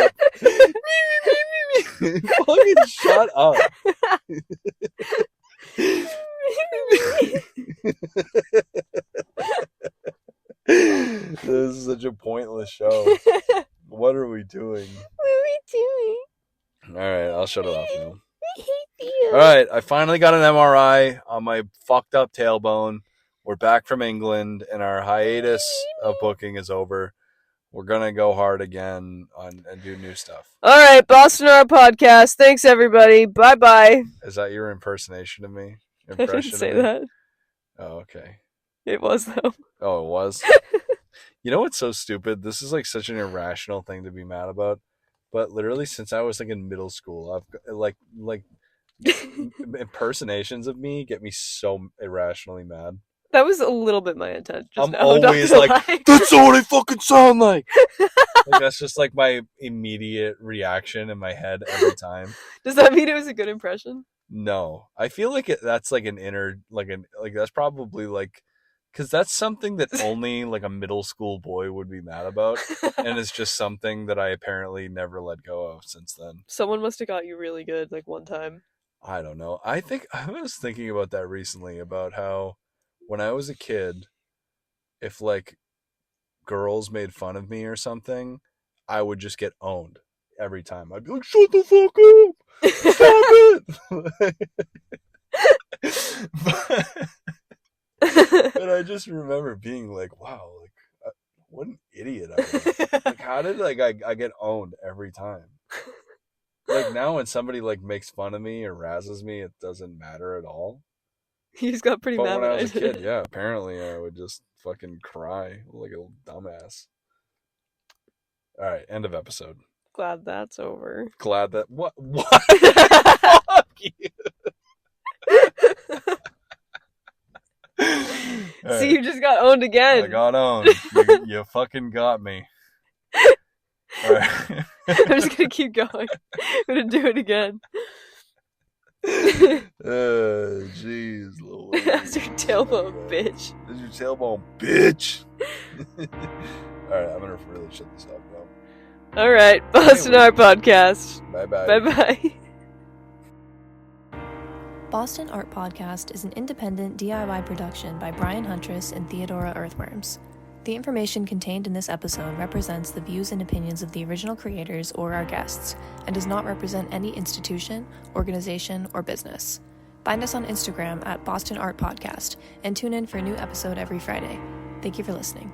Fucking shut up. This is such a pointless show. What are we doing? Alright, I'll shut it off now. Alright, I finally got an MRI on my fucked up tailbone. We're back from England and our hiatus of booking is over. We're gonna go hard again and do new stuff. Alright, Boston Art Podcast. Thanks, everybody. Bye-bye. Is that your impersonation of me? I didn't say that. Oh, okay. It was, though. Oh, it was? You know what's so stupid? This is like such an irrational thing to be mad about. But literally since I was like in middle school, I've like impersonations of me get me so irrationally mad. That was a little bit my intent just I'm now. always like, that's not what I fucking sound like. Like. That's just like my immediate reaction in my head every time. Does that mean it was a good impression? No. I feel like that's like an inner, like that's probably like, because that's something that only like a middle school boy would be mad about. And it's just something that I apparently never let go of since then. Someone must have got you really good like one time. I don't know. I think I was thinking about that recently, about how when I was a kid, if like girls made fun of me or something, I would just get owned every time. I'd be like, shut the fuck up! Stop it! But I just remember being like, wow, like what an idiot I was. Like, how did I get owned every time? Like now when somebody like makes fun of me or razzes me, it doesn't matter at all. You just got pretty But mad when I when was a kid, yeah, apparently I would just fucking cry like a little dumbass. Alright, end of episode. Glad that's over. Glad that... What? Fuck you! Right. See, you just got owned again. I got owned. You fucking got me. Alright. I'm just gonna keep going. I'm gonna do it again. Jeez, Louise. That's your tailbone, bitch. That's your tailbone, bitch. Alright, I'm gonna really shut this up now. Alright, Boston Art Podcast. Bye-bye. Bye-bye. Boston Art Podcast is an independent DIY production by Brian Huntress and Theodora Earthworms. The information contained in this episode represents the views and opinions of the original creators or our guests, and does not represent any institution, organization, or business. Find us on Instagram at Boston Art Podcast, and tune in for a new episode every Friday. Thank you for listening.